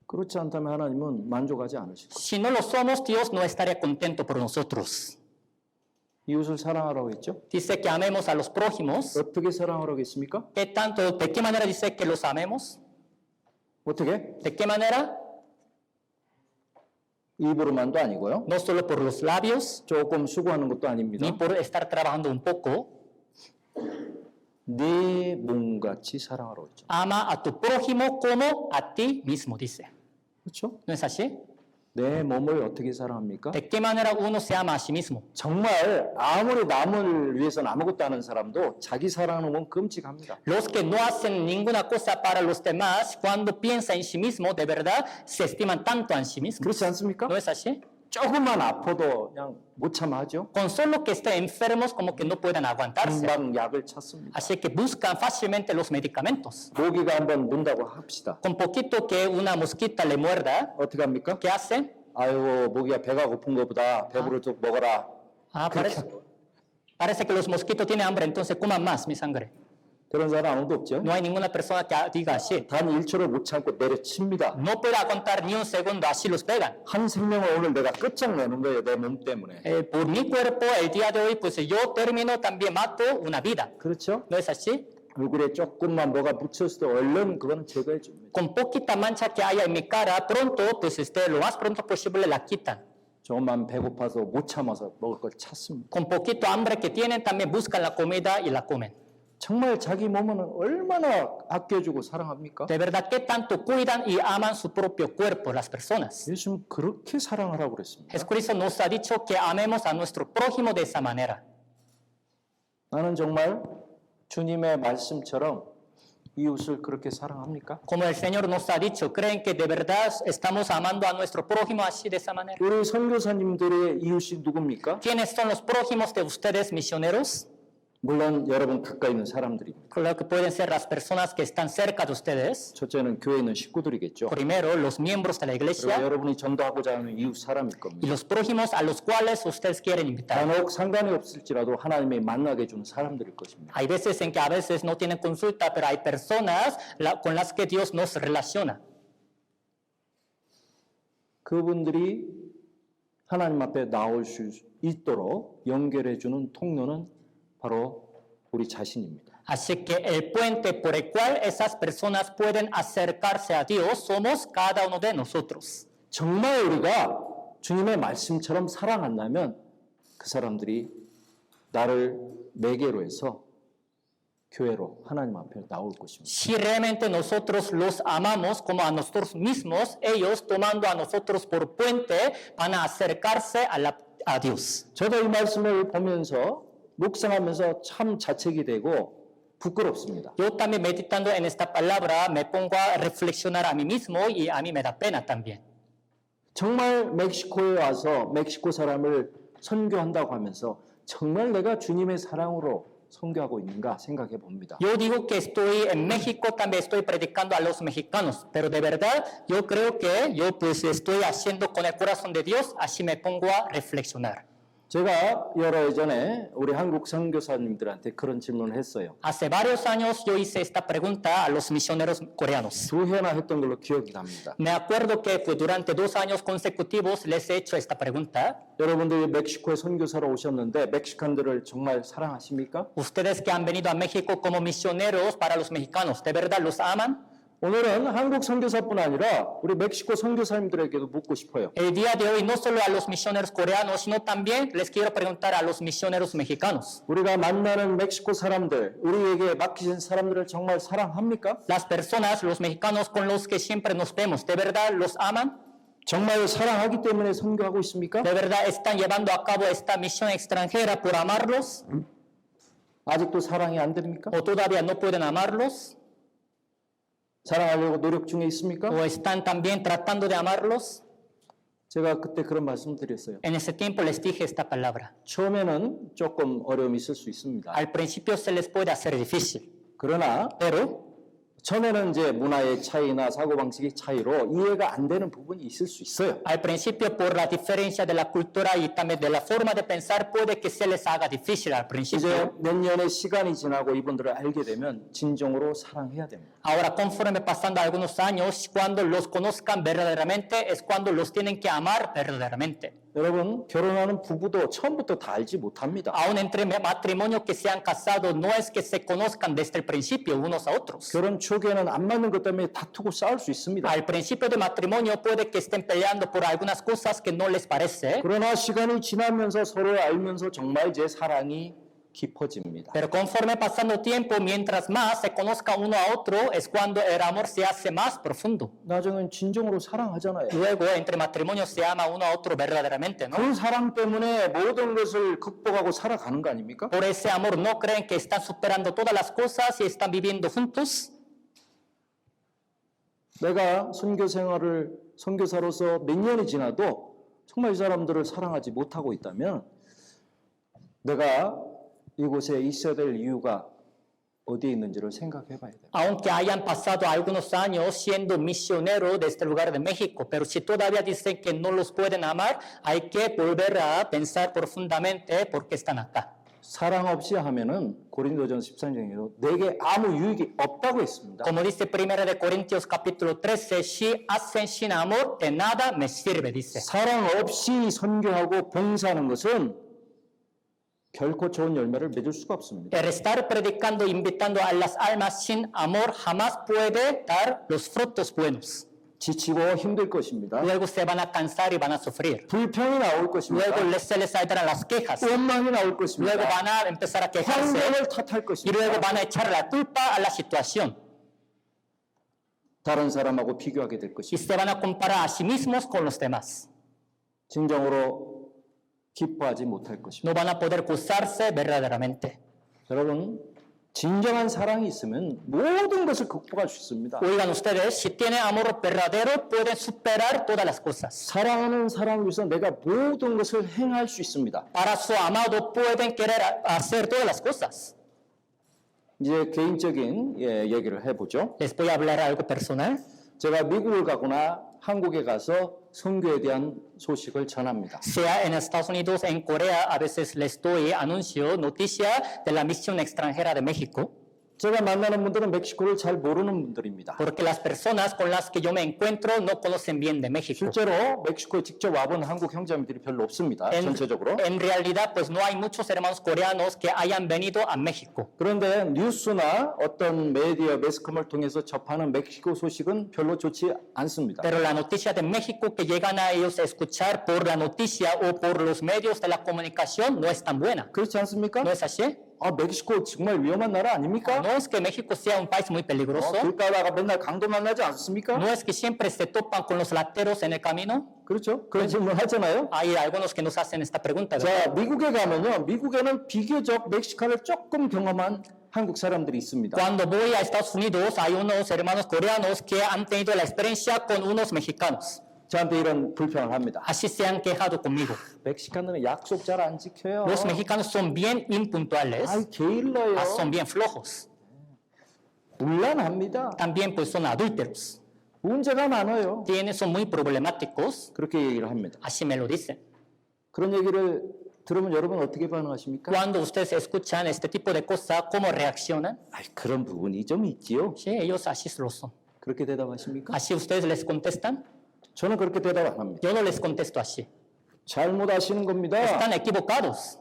그렇지 않다면 하나님은 만족하지 않으실 거예요. Si no lo somos, Dios no estaría contento por nosotros. 이웃을 사랑하라고 했죠? Dice que amemos a los prójimos. 어떻게 sa랑하라고 했습니까? ¿Qué tanto, de qué manera dice que los amemos? 어떻게? ¿De qué manera? 입으로만도 아니고요. No solo por los labios, 조금 수고하는 것도 아닙니다. ni por estar trabajando un poco. 네 몸같이 사랑하라고 했죠. Ama a tu prójimo como a ti mismo, dice. 그렇죠? ¿No es así? 내 몸을 어떻게 사랑합니까? ¿De qué manera uno se ama a sí mismo? 정말 아무리 남을 위해서는 아무것도 하는 사람도 자기 사랑하는 건 끔찍합니다. Los que no hacen ninguna cosa para los demás, cuando piensan en sí mismo, de verdad, se estiman tanto en sí mismos. 그렇지 않습니까? ¿No es así? 조금만 아파도 그냥 못 참아하죠. Con solo que estén enfermos, como que no puedan aguantarse. 금방 약을 찾습니다. Así que buscan fácilmente los medicamentos. 모기가 한번 문다고 합시다. Con poquito que una mosquita le muerda, 어떻게 합니까? ¿qué hace? 아이고 모기가 배가 고픈 것보다 배부르도록 먹어라. Ah, parece que los mosquitos tienen hambre, entonces coman más mi sangre. 그런 사람 아무도 없죠. No hay ninguna persona que diga así. 단 1초를 못 참고 내려칩니다. No puede aguantar ni un segundo, así los pegan. 한 생명을 오늘 내가 끝장내는 거예요. 내 몸 때문에. Por mi cuerpo, el día de hoy, pues yo termino, también mato una vida. 그렇죠? ¿No es así? 얼굴에 조금만 뭐가 묻혔을 때 얼른 그건 제거해 줍니다. Con poquita mancha que haya en mi cara, pronto, pues lo más pronto posible la quitan. 조금만 배고파서 못 참아서 먹을 걸 찾습니다. Con poquito hambre que tienen, también buscan la comida y la comen. 정말 자기 몸은 얼마나 아껴주고 사랑합니까? De verdad, ¿qué tanto cuidan y aman su propio cuerpo las personas? 예수님 그렇게 사랑하라고 그랬습니다. Jesucristo nos ha dicho que amemos a nuestro prójimo de esa manera. 나는 정말 주님의 말씀처럼 이웃을 그렇게 사랑합니까? Como el Señor nos ha dicho, ¿creen que de verdad estamos amando a nuestro prójimo así de esa manera? 우리 선교사님들의 이웃이 누굽니까? ¿Quiénes son los prójimos de ustedes, misioneros? 물론 여러분 가까이 있는 사람들입니다. Claro que pueden ser las personas que están cerca de ustedes. 첫째는 교회에 있는 식구들이겠죠. Primero, los miembros de la 그리고 iglesia 여러분이 전도하고자 하는 이웃 사람일 y 겁니다. los prójimos a los cuales ustedes quieren invitar. 간혹 상관이 없을지라도 하나님이 만나게 해주는 사람들일 것입니다. Hay veces en que a veces no tienen consulta, pero hay personas con las que Dios nos relaciona. 그분들이 하나님 앞에 나올 수 있도록 연결해주는 통로는 바로 우리 자신입니다. Así que el puente por el cual esas personas pueden acercarse a Dios somos cada uno de nosotros. 정말 우리가 주님의 말씀처럼 사랑한다면 그 사람들이 나를 매개로 해서 교회로 하나님 앞에 나올 것입니다. Si realmente nosotros los amamos como a nosotros mismos, ellos tomando a nosotros por puente van a acercarse a Dios. 저도 이 말씀을 보면서 묵상하면서 참 자책이 되고 부끄럽습니다. Yo también meditando en esta palabra me pongo a reflexionar a mí mismo y a mí me da pena también. 정말 멕시코에 와서 멕시코 사람을 선교한다고 하면서 정말 내가 주님의 사랑으로 선교하고 있는가 생각해 봅니다. Yo digo que estoy en México, también estoy predicando a los mexicanos, pero de verdad yo creo que yo pues estoy haciendo con el corazón de Dios, así me pongo a reflexionar. 제가 여러 해 전에 우리 한국 선교사님들한테 그런 질문을 했어요. Hace varios años yo hice esta pregunta a los misioneros coreanos. 2회나 했던 걸로 기억이 납니다. Me acuerdo que fue durante 2 años consecutivos les he hecho esta pregunta. 여러분들이 멕시코에 선교사로 오셨는데 멕시칸들을 정말 사랑하십니까? Ustedes que han venido a México como misioneros para los mexicanos, ¿de verdad los aman? 오늘은 한국 선교사뿐 아니라 우리 멕시코 선교사님들에게도 묻고 싶어요. El día de hoy no solo a los misioneros coreanos, sino también les quiero preguntar a los misioneros mexicanos. 우리가 만나는 멕시코 사람들, 우리에게 맡기신 사람들을 정말 사랑합니까? Las personas, los mexicanos con los que siempre nos vemos, ¿de verdad los aman? 정말 사랑하기 때문에 선교하고 있습니까? ¿De verdad están llevando a cabo esta misión extranjera por amarlos? 아직도 사랑이 안 됩니까? ¿O todavía no pueden amarlos? 사랑하려고 노력 중에 있습니까? ¿O están también tratando de amarlos? 제가 그때 그런 말씀 드렸어요. En ese tiempo les dije esta palabra. 처음에는 조금 어려움이 있을 수 있습니다. Al principio se les puede hacer difícil, 그러나 pero 처음에는 이제 문화의 차이나 사고방식의 차이로 이해가 안 되는 부분이 있을 수 있어요. al principio por la diferencia de la cultura y también de la forma de pensar puede que se les haga difícil al 이제 principio. 몇 년의 시간이 지나고 이분들을 알게 되면 진정으로 사랑해야 됩니다. Ahora, conforme pasando algunos años, cuando los conozcan verdaderamente, es cuando los tienen que amar verdaderamente. 여러분 결혼하는 부부도 처음부터 다 알지 못합니다. Aún entre matrimonios que se han casado, no es que se conozcan desde el principio unos a otros. 결혼 초기에는 안 맞는 것 때문에 다투고 싸울 수 있습니다. Al principio de matrimonio puede que estén peleando por algunas cosas que no les parece, 그러나 시간이 지나면서 서로 알면서 정말 이제 사랑이 깊어집니다. Pero conforme pasando tiempo, mientras más se conozca uno a otro, es cuando el amor se hace más profundo. 나중엔 진정으로 사랑하잖아요. Luego, entre matrimonios se ama uno a otro verdaderamente, ¿no? 그 사랑 때문에 모든 것을 극복하고 살아가는 거 아닙니까? Por ese amor, ¿no creen que están superando todas las cosas y están viviendo juntos? 내가 선교사로서 몇 년이 지나도 정말 이 사람들을 사랑하지 못하고 있다면 내가 이곳에 있어야 될 이유가 어디에 있는지를 생각해 봐야 돼요. Aunque hayan pasado algunos años siendo misioneros de este lugar de México, pero si todavía dicen que no los pueden amar, hay que volver a pensar profundamente por qué están acá. 사랑 없이 하면은 고린도전 13장에도 내게 아무 유익이 없다고 했습니다. Como dice 1 de Corintios capítulo 13, si hacen sin amor, de nada me sirve, dice. 사랑 없이 선교하고 봉사하는 것은 결코 좋은 열매를 맺을 수가 없습니다. El estar predicando, invitando a las almas sin amor jamás puede dar los frutos buenos. 지치고 힘들 것입니다. Luego se van a cansar y van a sufrir. 불평이 나올 것입니다. Luego se les saldrán las quejas. 원망이 나올 Luego 것입니다. van a empezar a quejarse 환경을 탓할 y luego 것입니다. van a echar la culpa a la situación. 다른 사람하고 비교하게 될 Y 것입니다. se van a comparar a sí mismos con los demás. 진정으로 기뻐하지 못할 것입니다. No van a poder gozarse verdaderamente. 여러분, 진정한 사랑이 있으면 모든 것을 극복할 수 있습니다. Oigan ustedes, si tienen amor verdadero, pueden superar todas las cosas. 사랑하는 사람을 위해서 내가 모든 것을 행할 수 있습니다. Para su amado pueden querer hacer todas las cosas. 이제 개인적인 얘기를 해보죠. Les voy a hablar algo personal. 제가 미국을 가거나 한국에 가서 선교에 대한 소식을 전합니다. Sea en Estados Unidos, en Corea, a veces les doy anuncio, noticia de la misión extranjera de México. 제가 만나는 분들은 멕시코를 잘 모르는 분들입니다. Porque las personas con las que yo me encuentro no conocen bien de México. 실제로 멕시코에 직접 와본 한국 형제님들이 별로 없습니다. 전체적으로. En realidad, pues no hay muchos hermanos coreanos que hayan venido a México. 그런데 뉴스나 어떤 메디어, 매스컴을 통해서 접하는 멕시코 소식은 별로 좋지 않습니다. Pero la noticia de México que llegan a ellos a escuchar por la noticia o por los medios de la comunicación no es tan buena. 그렇지 않습니까? ¿No es así? 아, 멕시코 정말 위험한 나라 아닙니까? No es que México sea un país muy peligroso. 길 가다가 맨날 강도 만나지 않습니까? No es que siempre se topan con los lateros en el camino. 그렇죠? 그런 질문 하잖아요. Hay algunos que nos hacen esta pregunta, ¿verdad? 자, 미국에 가면요. 미국에는 비교적 멕시카를 조금 경험한 한국 사람들이 있습니다. Cuando voy a Estados Unidos hay unos hermanos coreanos que han tenido la experiencia con unos mexicanos. 저한테 이런 불평을 합니다. Así se han quejado conmigo. 멕시칸들은 약속 잘 안 지켜요. Los mexicanos son bien impuntuales, 아이, 게을러요. son bien flojos. 문란합니다. También pues son adúlteros. 문제가 많아요. Son muy problemáticos. 그렇게 얘기를 합니다. Así me lo dicen. 그런 얘기를 들으면 여러분 어떻게 반응하십니까? Cuando ustedes escuchan este tipo de cosas, ¿cómo reaccionan? 아이, 그런 부분이 좀 있지요. Sí, ellos así lo son. 그렇게 대답하십니까? ¿Así ustedes les contestan? 저는 그렇게 대답 안 합니다. Yo no les contesto así. 잘못 아시는 겁니다. Están equivocados.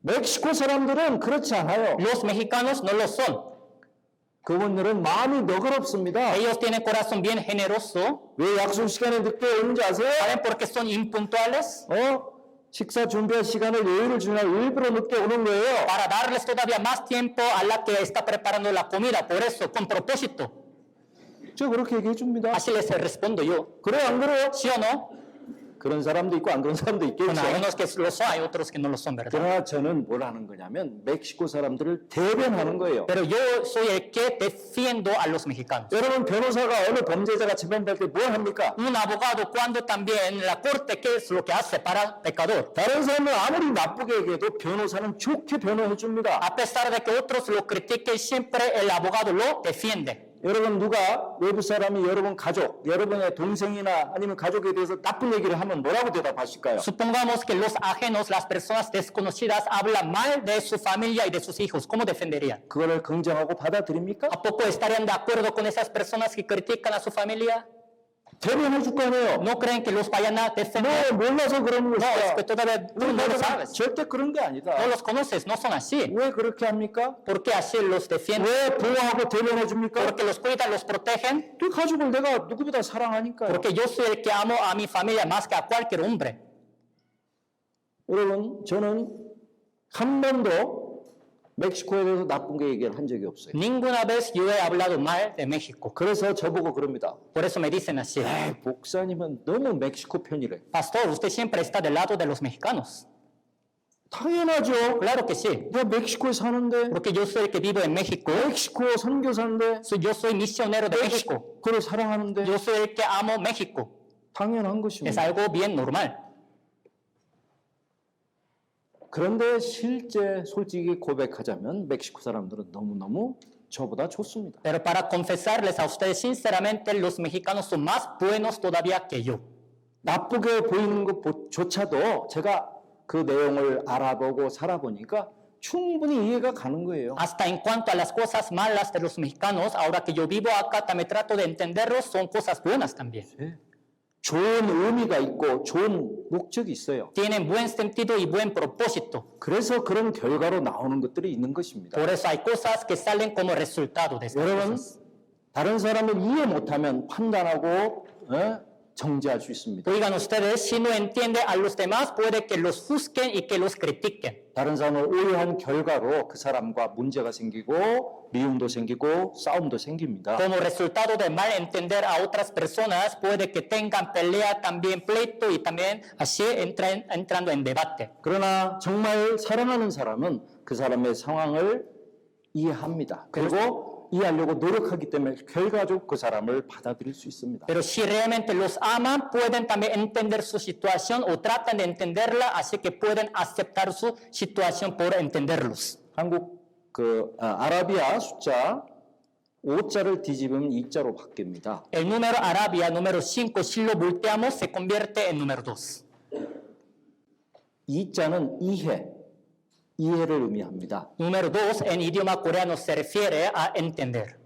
멕시코 사람들은 그렇지 않아요. Los mexicanos no lo son. 그분들은 마음이 너그럽습니다. Ellos tienen corazón bien generoso. 왜 약속 시간에 늦게 오는지 아세요? ¿Saben por qué son impuntuales? 식사 준비할 시간을 여유를 주냐고 일부러 늦게 오는 거예요. Para darles todavía más tiempo a la que está preparando la comida. Por eso, con propósito. 저 그렇게 얘기해 줍니다. Así les respondo yo. 그래 안 그래요? ¿Sí o no? 그런 사람도 있고 안 그런 사람도 있겠죠. Bueno, hay unos que lo son, hay otros que no lo son, ¿verdad? 그러나 저는 뭘 하는 거냐면 멕시코 사람들을 대변하는 거예요. Pero yo soy el que defiendo a los mexicanos. 여러분 변호사가 어느 범죄자가 재판받을 때 뭘 합니까? Un abogado cuando también en la corte, ¿qué es lo que hace para el pecador? 다른 사람은 아무리 나쁘게 얘기해도 변호사는 좋게 변호해 줍니다. A pesar de que otros lo critiquen, siempre el abogado lo defiende. 여러분 누가 외부 사람이 여러분 가족, 여러분의 동생이나 아니면 가족에 대해서 나쁜 얘기를 하면 뭐라고 대답하실까요? Supongamos que los ajenos, las personas desconocidas, hablan mal de su familia y de sus hijos. ¿Cómo defenderían? 그거를 긍정하고 받아들입니까? ¿A poco estarían de acuerdo con esas personas que critican a su familia? 대변해 줄 거 아니에요. ¿No creen que los vayan a defender? 몰라서 그러는 No, es 것이다. que todavía tú no lo sabes. 절대 그런 게 아니다. No los conoces, no son así. 왜 그렇게 합니까? ¿Por qué así los defienden? 왜 보호하고 대변해 줍니까? Porque los cuidan, los protegen. 그 가족을 내가 누구보다 사랑하니까요. Porque yo soy el que amo a mi familia más que a cualquier hombre. 여러분, 저는 한 번도 멕시코에 대해서 나쁜 게 얘기를 한 적이 없어요. Ninguna vez yo he hablado mal de México. 그래서 저보고 그럽니다. Por eso me dicen así. 에이, 목사님은 너무 멕시코 편이래. Pastor, usted siempre está del lado de los mexicanos. 당연하죠. Claro que sí. 내가 멕시코에 사는데, Porque yo soy el que vivo en México. 멕시코 선교사인데, Yo soy misionero de México. 그를 사랑하는데 Yo soy el que amo México. 당연한 Es 것입니다. algo bien normal. 그런데 실제 솔직히 고백하자면 멕시코 사람들은 너무너무 저보다 좋습니다. Pero para confesarles a ustedes sinceramente, los mexicanos son más buenos todavía que yo. 나쁘게 보이는 것조차도 제가 그 내용을 알아보고 살아보니까 충분히 이해가 가는 거예요. Hasta en cuanto a las cosas malas de los mexicanos, ahora que yo vivo acá, también trato de entenderlos, son cosas buenas también. 좋은 의미가 있고 좋은 목적이 있어요. Tienen buen sentido y buen propósito. 그래서 그런 결과로 나오는 것들이 있는 것입니다. Por eso hay cosas que salen como resultado de estas 여러분, cosas. 다른 사람을 이해 못하면 판단하고 정죄할 수 있습니다. Oigan ustedes, si no entiende a los demás, puede que los juzguen y que los critiquen. 다른 사람을 오해한 결과로 그 사람과 문제가 생기고 미움도 생기고 싸움도 생깁니다. Como resultado de mal entender a otras personas, puede que tengan pelea, también pleito y también así entrando en debate. 그러나 정말 사랑하는 사람은 그 사람의 상황을 이해합니다. 그리고 이해하려고 노력하기 때문에 결과적으로 그 사람을 받아들일 수 있습니다. Pero si realmente los aman, pueden también entender su situación o tratan de entenderla, así que pueden aceptar su situación por entenderlos. 한국 아라비아 숫자 5자를 뒤집으면 2자로 바뀝니다. El número Arabia, número 5, si lo volteamos, se convierte en número 2. 2자는 이해를 의미합니다. Número 2, en idioma coreano se refiere a entender.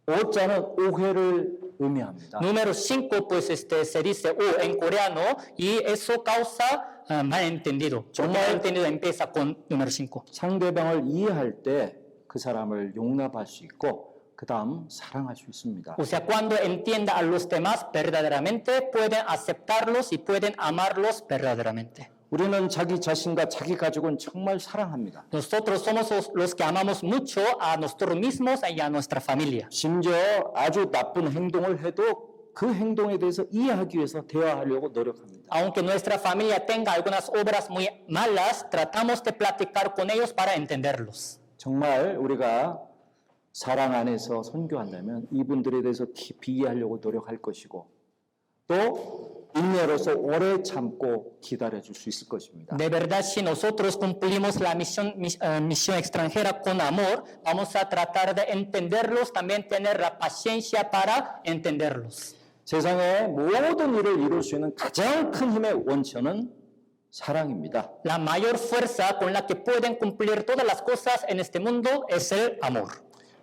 5자는 오해를 의미합니다. Número 5, pues se dice O en coreano y eso causa malentendido. El malentendido empieza con número 5. 상대방을 이해할 때 그 사람을 용납할 수 있고 그 다음 사랑할 수 있습니다. O sea, cuando entienda a los demás verdaderamente, pueden aceptarlos y pueden amarlos verdaderamente. 우리는 자기 자신과 자기 가족은 정말 사랑합니다. Nosotros somos los que amamos mucho a nosotros mismos y a nuestra familia. 심지어 아주 나쁜 행동을 해도 그 행동에 대해서 이해하기 위해서 대화하려고 노력합니다. Aunque nuestra familia tenga algunas obras muy malas, tratamos de platicar con ellos para entenderlos. 정말 우리가 사랑 안에서 선교한다면 이분들에 대해서 깊이 이해하려고 노력할 것이고 또 인내로서 오래 참고 기다려줄 수 있을 것입니다. De verdad, si nosotros cumplimos la misión extranjera con amor, vamos a tratar de entenderlos, también tener la paciencia para entenderlos. 세상의 모든 일을 이룰 수 있는 가장 큰 힘의 원천은 사랑입니다. La mayor fuerza con la que pueden cumplir todas las cosas en este mundo es el amor.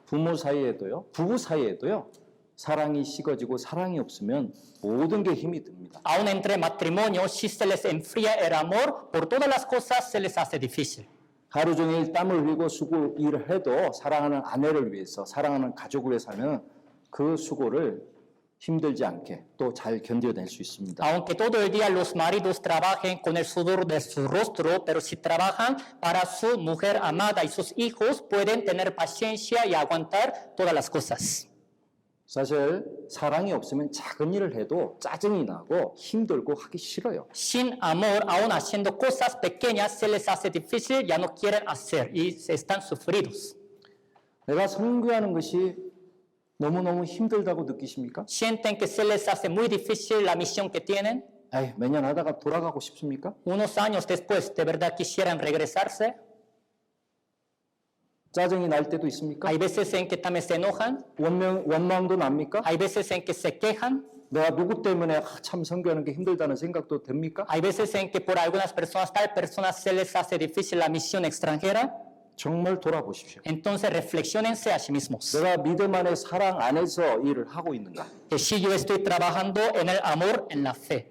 부모 사이에도요, 부부 사이에도요, 사랑이 식어지고 사랑이 없으면 모든 게 힘이 듭니다. Aún entre matrimonios, si se les enfría el amor, por todas las cosas se les hace difícil. 하루 종일 땀을 흘리고 수고 일을 해도 사랑하는 아내를 위해서, 사랑하는 가족을 위해서 하면 그 수고를 힘들지 않게 또 잘 견뎌낼 수 있습니다. Aunque todo el día los maridos trabajen con el sudor de su rostro, pero si trabajan para su mujer amada y sus hijos, pueden tener paciencia y aguantar todas las cosas. 사실 사랑이 없으면 작은 일을 해도 짜증이 나고 힘들고 하기 싫어요. Sin amor, aún haciendo cosas pequeñas, se les hace difícil, ya no quieren hacer y están sufridos. 내가 선교하는 것이 너무너무 힘들다고 느끼십니까? ¿Sienten que se les hace muy difícil la misión que tienen? 에이, 매년 하다가 돌아가고 싶습니까? Unos años después, ¿de verdad quisieran regresarse? 짜증이 날 때도 있습니까? Hay veces en que también se enojan, 원망도 납니까? hay veces en que se quejan, 내가 누구 때문에 참 선교하는 게 힘들다는 생각도 듭니까? hay veces en que por algunas personas, tal persona se les hace difícil la misión extranjera. 정말 돌아보십시오. Entonces reflexionense a sí mismos. 내가 믿음 안에 사랑 안에서 일을 하고 있는가? Que si yo estoy trabajando en el amor, en la fe.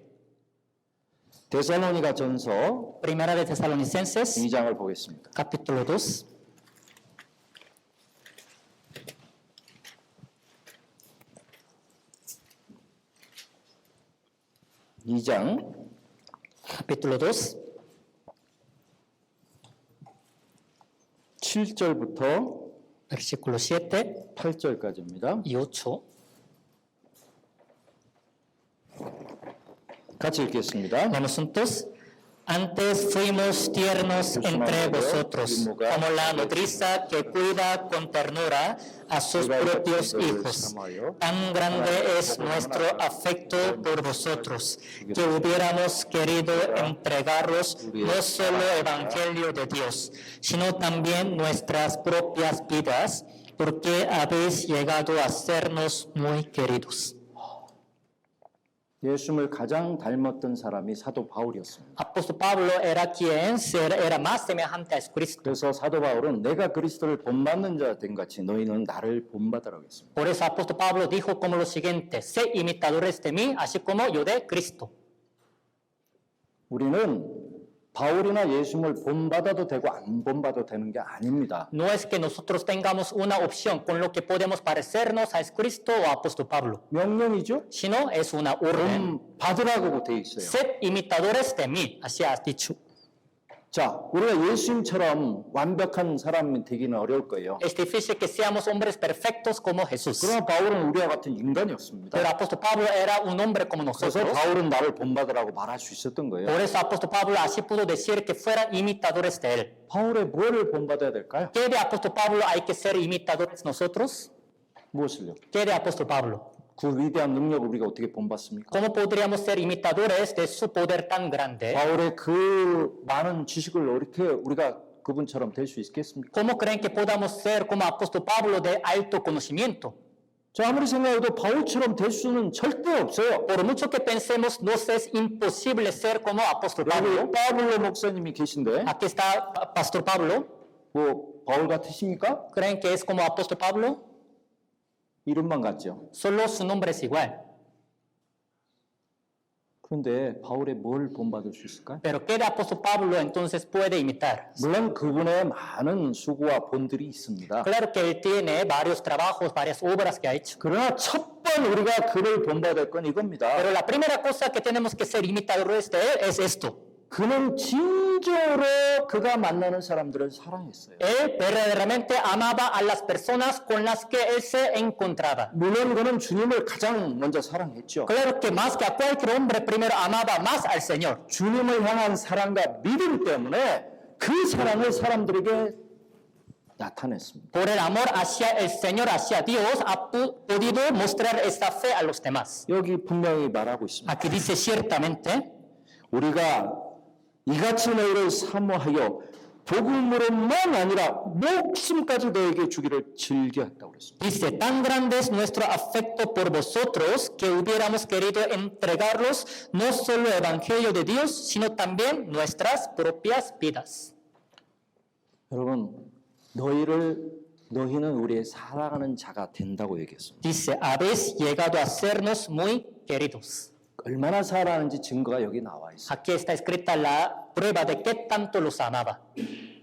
데살로니가 전서 Primera de Tesalonicenses, 2장을 보겠습니다. capítulo 2. (2장) Capítulo 2. 7절부터 versículo 7 8절까지입니다. y 8. 같이 읽겠습니다. Vamos juntos. Antes fuimos tiernos entre vosotros, como la nodriza que cuida con ternura a sus propios hijos. Tan grande es nuestro afecto por vosotros, que hubiéramos querido entregaros no solo el Evangelio de Dios, sino también nuestras propias vidas, porque habéis llegado a sernos muy queridos. 예수님을 가장 닮았던 사람이 사도 바울이었습니다. Apóstol Pablo era quien era más semejante a Jesucristo. 그래서 사도 바울은 내가 그리스도를 본받는 자 된 같이 너희는 나를 본받으라고 했습니다. Por eso apóstol Pablo dijo como lo siguiente: sé imitadores de mí, así como yo de Cristo. 우리는 바울이나 예수님을 본받아도 되고 안 본받아도 되는 게 아닙니다. No es que nosotros tengamos una opción con lo que podemos parecernos a Jesucristo o a apóstol Pablo, 명령이죠? sino es una orden. 본받으라고 돼 있어요. Sed imitadores de mí, así has dicho. 자, 우리가 예수님처럼 완벽한 사람이 되기는 어려울 거예요. Es difícil que seamos hombres perfectos como Jesús. 그러나 바울은 우리와 같은 인간이었습니다. Pero apóstol Pablo era un hombre como 그래서 nosotros. 바울은 나를 본받으라고 말할 수 있었던 거예요. Por eso apóstol Pablo así pudo decir que fueran imitadores de él. 바울의 뭐를 본받아야 될까요? ¿Qué de apóstol Pablo hay que ser imitadores nosotros? 무엇을요? ¿Qué de apóstol Pablo? 그 위대한 능력을 우리가 어떻게 본받습니까? ¿Cómo podríamos ser imitadores de su poder tan grande? 바울의 그 많은 지식을 어떻게 우리가 그분처럼 될 수 있겠습니까? ¿Cómo creen que podamos ser como apóstol Pablo de alto conocimiento? 자, 아무리 생각해도 바울처럼 될 수는 절대 없어요. Por mucho que pensemos, nos es imposible ser como apóstol Pablo. 여기 파블로 목사님이 계신데 Aquí está pastor Pablo. 뭐 바울 같으십니까? ¿Creen que es como apóstol Pablo? 이름만 같죠. Solo su nombre es igual. 그런데 바울의 뭘 본받을 수 있을까요? Pero ¿qué de apóstol Pablo entonces puede imitar? 물론 그분의 많은 수고와 본들이 있습니다. Claro que él tiene varios trabajos, varias obras que ha hecho. 그러나 첫 번 우리가 그를 본받을 건 이겁니다. Pero la primera cosa que tenemos que ser imitadores de él es esto. 그는 진정으로 그가 만나는 사람들을 사랑했어요. Él verdaderamente amaba a las personas con las que él se encontraba. 물론 그는 주님을 가장 먼저 사랑했죠. Claro que más que a cualquier hombre, primero amaba más al Señor. 주님을 향한 사랑과 믿음 때문에 그 사랑을 사람들에게 나타냈습니다. Por el amor hacia el Señor, hacia Dios, ha podido mostrar esta fe a los demás. 여기 분명히 말하고 있습니다. Aquí dice ciertamente, 우리가 이같이 너희를 사모하여 복음으로만 아니라 목숨까지 너에게 주기를 즐겨했다고 그랬습니다. dice, tan grande es nuestro afecto por vosotros que hubiéramos querido entregarlos no solo el Evangelio de Dios, sino también nuestras propias vidas. 여러분, 너희는 우리의 사랑하는 자가 된다고 얘기했습니다. Dice, habéis llegado a sernos muy queridos. 얼마나 사랑하는지 증거가 여기 나와 있어요. Aquí está escrita la prueba de qué tanto los amaba.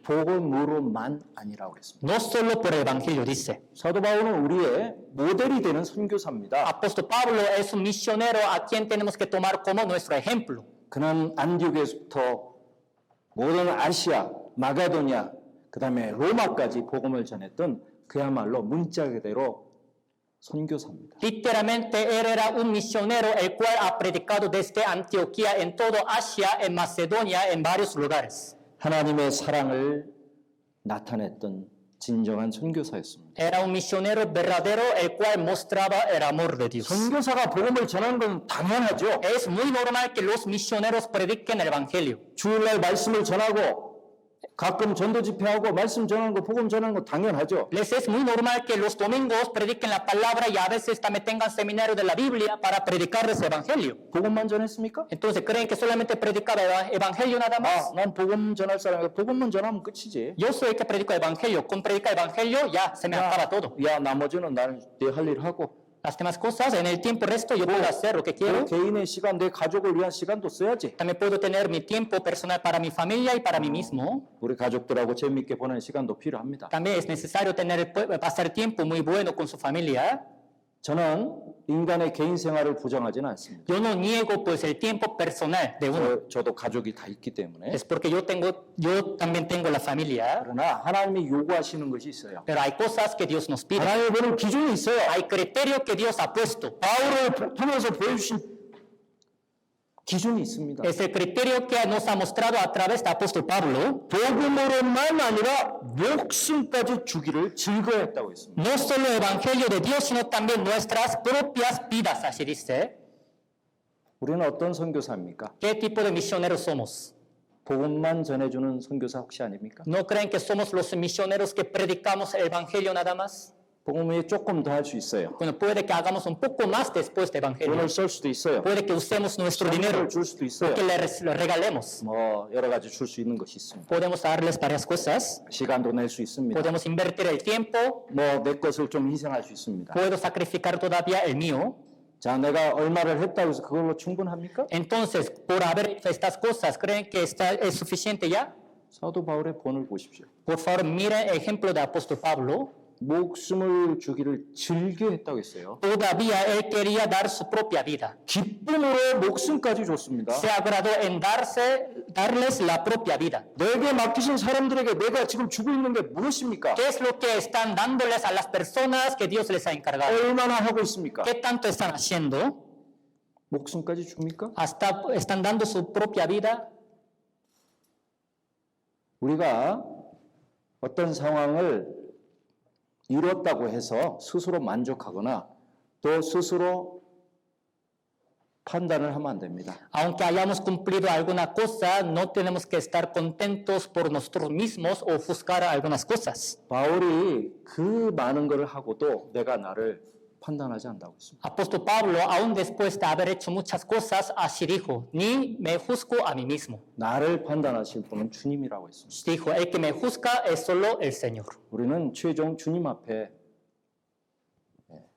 복음으로만 아니라고 그랬습니다. No solo por el Evangelio, dice. 사도 바울은 우리의 모델이 되는 선교사입니다. Apóstol Pablo es un misionero a quien tenemos que tomar como nuestro ejemplo. 그는 안디옥에서부터 모든 아시아, 마게도니아, 그 다음에 로마까지 복음을 전했던 그야말로 문자 그대로 선교사입니다. Literalmente, él era un misionero el cual ha predicado desde Antioquía en todo Asia, en Macedonia, en varios lugares. 하나님의 사랑을 나타냈던 진정한 선교사였습니다. Era un misionero verdadero el cual mostraba el amor de Dios. 선교사가 복음을 전하는 건 당연하죠. Es muy normal que los misioneros prediquen el Evangelio. 주일날 말씀을 전하고 가끔 전도 집회하고 말씀 전하는 거, 복음 전하는 거 당연하죠. Les es muy normal que los domingos prediquen la palabra y a veces también tengan seminario de la Biblia para predicarles el Evangelio. 복음만 전했습니까? Entonces, ¿creen que solamente predicaba el Evangelio nada más? 난 복음 전할 사람이니까 복음만 전하면 끝이지. Yo soy el que predico el Evangelio. Con predicar el Evangelio ya se me acaba todo. 야, 나머지는 나는 내 할 일 하고 Las demás cosas, en el tiempo resto yo puedo hacer lo que 내 quiero. 개인의 시간, 내 가족을 위한 시간도 써야지. También puedo tener mi tiempo personal para mi familia y para mí mismo. 우리 가족들하고 재미있게 보내는 시간도 필요합니다. También es necesario pasar tiempo muy bueno con su familia. 저는 인간의 개인 생활을 부정하지는 않습니다. Yo no niego pues el tiempo personal de uno. 저도 가족이 다 있기 때문에. Es porque yo también tengo la familia, 그러나 하나님이 요구하시는 것이 있어요. pero hay cosas que Dios nos pide. 하나님이 보는 기준이 있어요. Hay criterio que Dios ha puesto. 바울을 통해서 보여주신 기준이 있습니다. Es el criterio que nos ha mostrado a través del apóstol Pablo. 복음으로만 아니라 목숨까지 주기를 즐거워했다고 했습니다. No solo el evangelio de Dios, sino también nuestras propias vidas, así dice. 우리는 어떤 선교사입니까? ¿Qué tipo de misioneros somos? 복음만 전해주는 선교사 혹시 아닙니까? ¿No creen que somos los misioneros que predicamos el evangelio nada más? 복음이 조금 더 할 수 있어요. Bueno, puede que hagamos un poco más después del evangelio. 돈을 쓸 수도 있어요. Puede que usemos nuestro dinero, 선물을 줄 수도 있어요. que le regalemos. 뭐 여러 가지 줄 수 있는 것이 있습니다. Podemos darles varias cosas. 시간도 낼 수 있습니다. Podemos invertir el tiempo. 뭐 내 것을 좀 희생할 수 있습니다. Puedo sacrificar todavía el mío. 자, 내가 얼마를 했다고 해서 그걸로 충분합니까? Entonces, por haber hecho estas cosas, ¿creen que es suficiente ya? 사도 바울의 본을 보십시오. Por favor, miren el ejemplo del apóstol Pablo. 목숨을 주기를 즐겨했다고 했어요. Todavía él quería dar su propia vida. 기쁨으로 목숨까지 줬습니다. Se agradó en darles la propia vida. 내게 맡기신 사람들에게 내가 지금 주고 있는 게 무엇입니까? ¿Qué es lo que están dándoles a las personas que Dios les ha encargado? 얼마나 하고 있습니까? ¿Qué tanto están haciendo? 목숨까지 줍니까? ¿Hasta están dando su propia vida? 우리가 어떤 상황을 이뤘다고 해서 스스로 만족하거나 또 스스로 판단을 하면 안 됩니다. Aunque hayamos cumplido alguna cosa, no tenemos que estar contentos por nosotros mismos o juzgar algunas cosas. 바울이 그 많은 것을 하고도 내가 나를 판단하지 않는다고 했습니다. Apóstol Pablo, aún después de haber hecho muchas cosas, así dijo, ni me juzgo a mí mismo. 나를 판단하실 분은 주님이라고 했습니다. Dijo, el que me juzga es solo el Señor. 우리는 최종 주님 앞에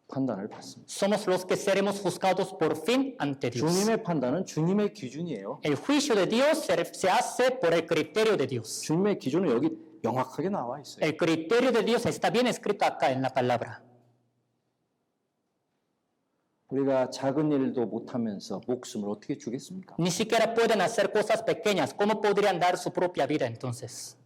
판단을 받습니다. Somos los que seremos juzgados por fin ante Dios. 주님의 판단은 주님의 기준이에요. El juicio de Dios se hace por el criterio de Dios. 주님의 기준은 여기 명확하게 나와 있어요. El criterio de Dios está bien escrito acá en la palabra. 우리가 작은 일도 못하면서 목숨을 어떻게 주겠습니까? Ni siquiera pueden hacer cosas pequeñas. ¿Cómo podrían dar su propia vida entonces?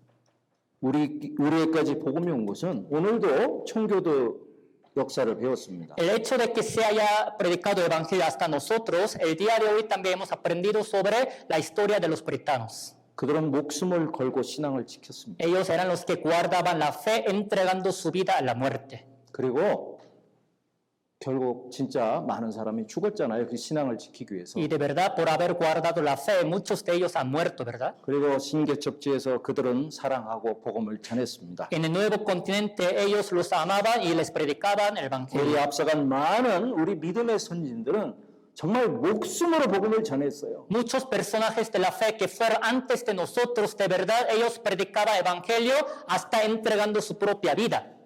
우리에까지 복음이 온 것은 오늘도 청교도 역사를 배웠습니다. El hecho de que se haya predicado el evangelio hasta nosotros, el día de hoy también hemos aprendido sobre la historia de los puritanos. 그들은 목숨을 걸고 신앙을 지켰습니다. Ellos eran los que guardaban la fe entregando su vida a la muerte. 그리고 결국 진짜 많은 사람이 죽었잖아요. 그 신앙을 지키기 위해서. Y de verdad, por haber guardado la fe, muchos de ellos han muerto, ¿verdad? 그리고 신개척지에서 그들은 사랑하고 복음을 전했습니다. En el nuevo continente ellos los amaban y les predicaban el 우리 evangelio. 앞서간 많은 우리 믿음의 선진들은 정말 목숨으로 복음을 전했어요. Muchos personajes de la fe que fueron antes de nosotros, de verdad, ellos predicaban el evangelio hasta entregando su propia vida.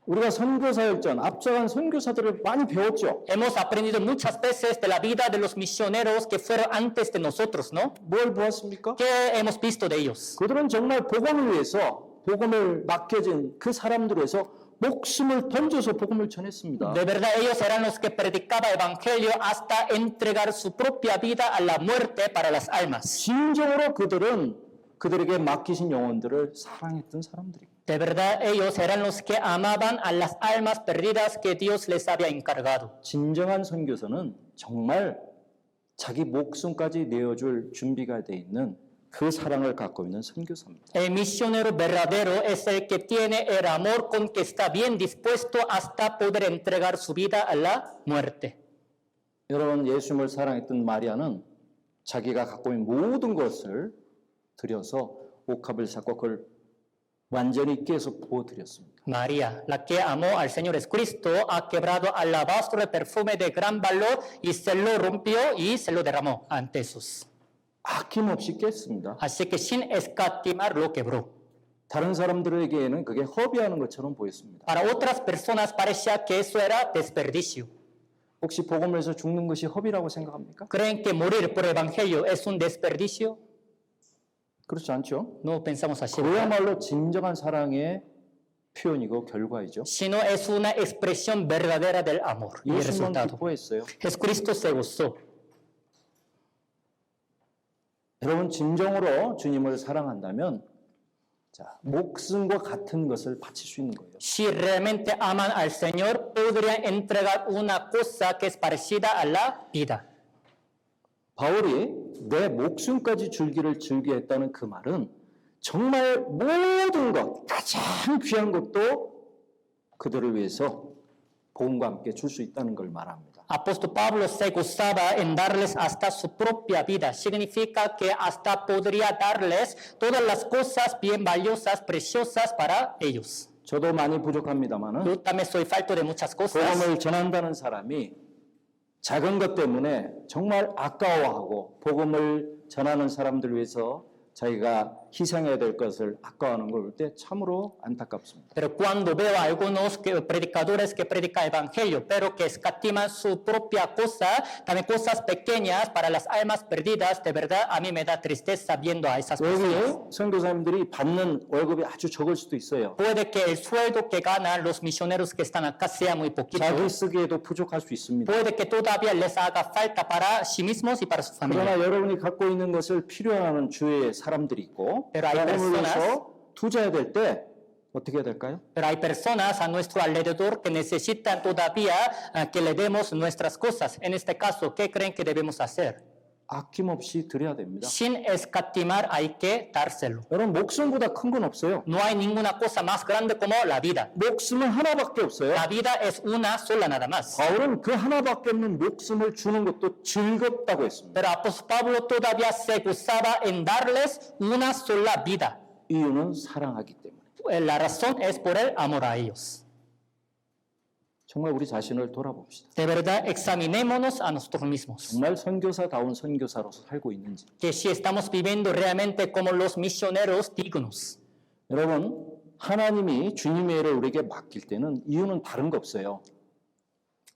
우리가 선교사역전 앞서간 선교사들을 많이 배웠죠. Hemos aprendido muchas veces de la vida de los misioneros que fueron antes de nosotros, ¿no? 뭘 보았습니까? ¿Qué hemos visto de ellos? 그들은 정말 복음을 위해서 복음을 맡겨진 그 사람들을 위해서 목숨을 던져서 복음을 전했습니다. De verdad, ellos eran los que predicaban el evangelio hasta entregar su propia vida a la muerte para las almas. 진정으로 그들은 그들에게 맡기신 영혼들을 사랑했던 사람들입니다. De verdad, ellos eran los que amaban a las almas perdidas que Dios les había encargado. 진정한 선교사는 정말 자기 목숨까지 내어줄 준비가 돼 있는 그 사랑을 갖고 있는 선교사입니다. El misionero verdadero es el que tiene el amor con que está bien dispuesto hasta poder entregar su vida a la muerte. 여러분, 예수님을 사랑했던 마리아는 자기가 갖고 있는 모든 것을 들여서 옥합을 쌓고 그걸 완전히 깨서 부어드렸습니다. María, la que amó al Señor Jesucristo, ha quebrado alabastro de perfume de gran valor y se lo rompió y se lo derramó ante Jesús. 아낌없이 깼습니다. Así que sin escatimar lo quebró. 다른 사람들에게는 그게 허비하는 것처럼 보였습니다. Para otras personas parecía que eso era desperdicio. 혹시 복음을 위해서 죽는 것이 허비라고 생각합니까? ¿Creen que morir por el Evangelio es un desperdicio? 그렇지 않죠. No pensamos así. ¿Verdad? 그야말로 진정한 사랑의 표현이고 결과이죠. sino es una expresión verdadera del amor y el 예수님은 resultado. 기뻐했어요. Jesucristo se gozó. 여러분 진정으로 주님을 사랑한다면 자, 목숨과 같은 것을 바칠 수 있는 거예요. Si realmente aman al Señor, podrían entregar una cosa que es parecida a la vida. 바울이 내 목숨까지 줄기를 즐겨했다는 그 말은 정말 모든 것, 가장 귀한 것도 그들을 위해서 복음과 함께 줄 수 있다는 걸 말합니다. Apóstol Pablo se gozaba en darles hasta su propia vida. Significa que hasta podría darles todas las cosas bien valiosas, preciosas para ellos. 저도 많이 부족합니다만은 Yo también soy falto de muchas cosas. 복음을 전한다는 사람이 작은 것 때문에 정말 아까워하고 복음을 전하는 사람들 위해서 자기가 희생해야 될 것을 아까워하는 걸 볼 때 참으로 안타깝습니다. Pero cuando veo a algunos predicadores que predican el evangelio, pero que escatiman su propia cosa, también cosas pequeñas para las almas perdidas, de verdad a mí me da tristeza viendo a esas personas. 여기 선교사님들이 받는 월급이 아주 적을 수도 있어요. Puede que el sueldo que ganan los misioneros que están acá sea muy poquito. 자기 쓰기에도 부족할 수 있습니다. Puede que todavía les haga falta para sí mismos y para su familia. 그러나 여러분이 갖고 있는 것을 필요하는 주위에 사람들이 있고 Pero hay 복음을 personas- 위해서 투자해야 될 때 어떻게 해야 될까요? Pero hay personas a nuestro alrededor que necesitan todavía que le demos nuestras cosas. En este caso, ¿qué creen que debemos hacer? 아낌없이 드려야 됩니다. Sin escatimar hay que dárselo. 여러분 목숨보다 큰 건 없어요. No hay ninguna cosa más grande como la vida. 목숨은 하나밖에 없어요. La vida es una sola nada más. 바울은 그 하나밖에 없는 목숨을 주는 것도 즐겁다고 했습니다. Pero apóstol Pablo todavía se gozaba en darles una sola vida. 이유는 사랑하기 때문에. La razón es por el amor a ellos. 정말 우리 자신을 돌아봅시다. De verdad, examinémonos a nosotros mismos. 정말 선교사다운 선교사로서 살고 있는지. Que si estamos viviendo realmente como los misioneros dignos. 여러분 하나님이 주님의 일을 우리에게 맡길 때는 이유는 다른 거 없어요.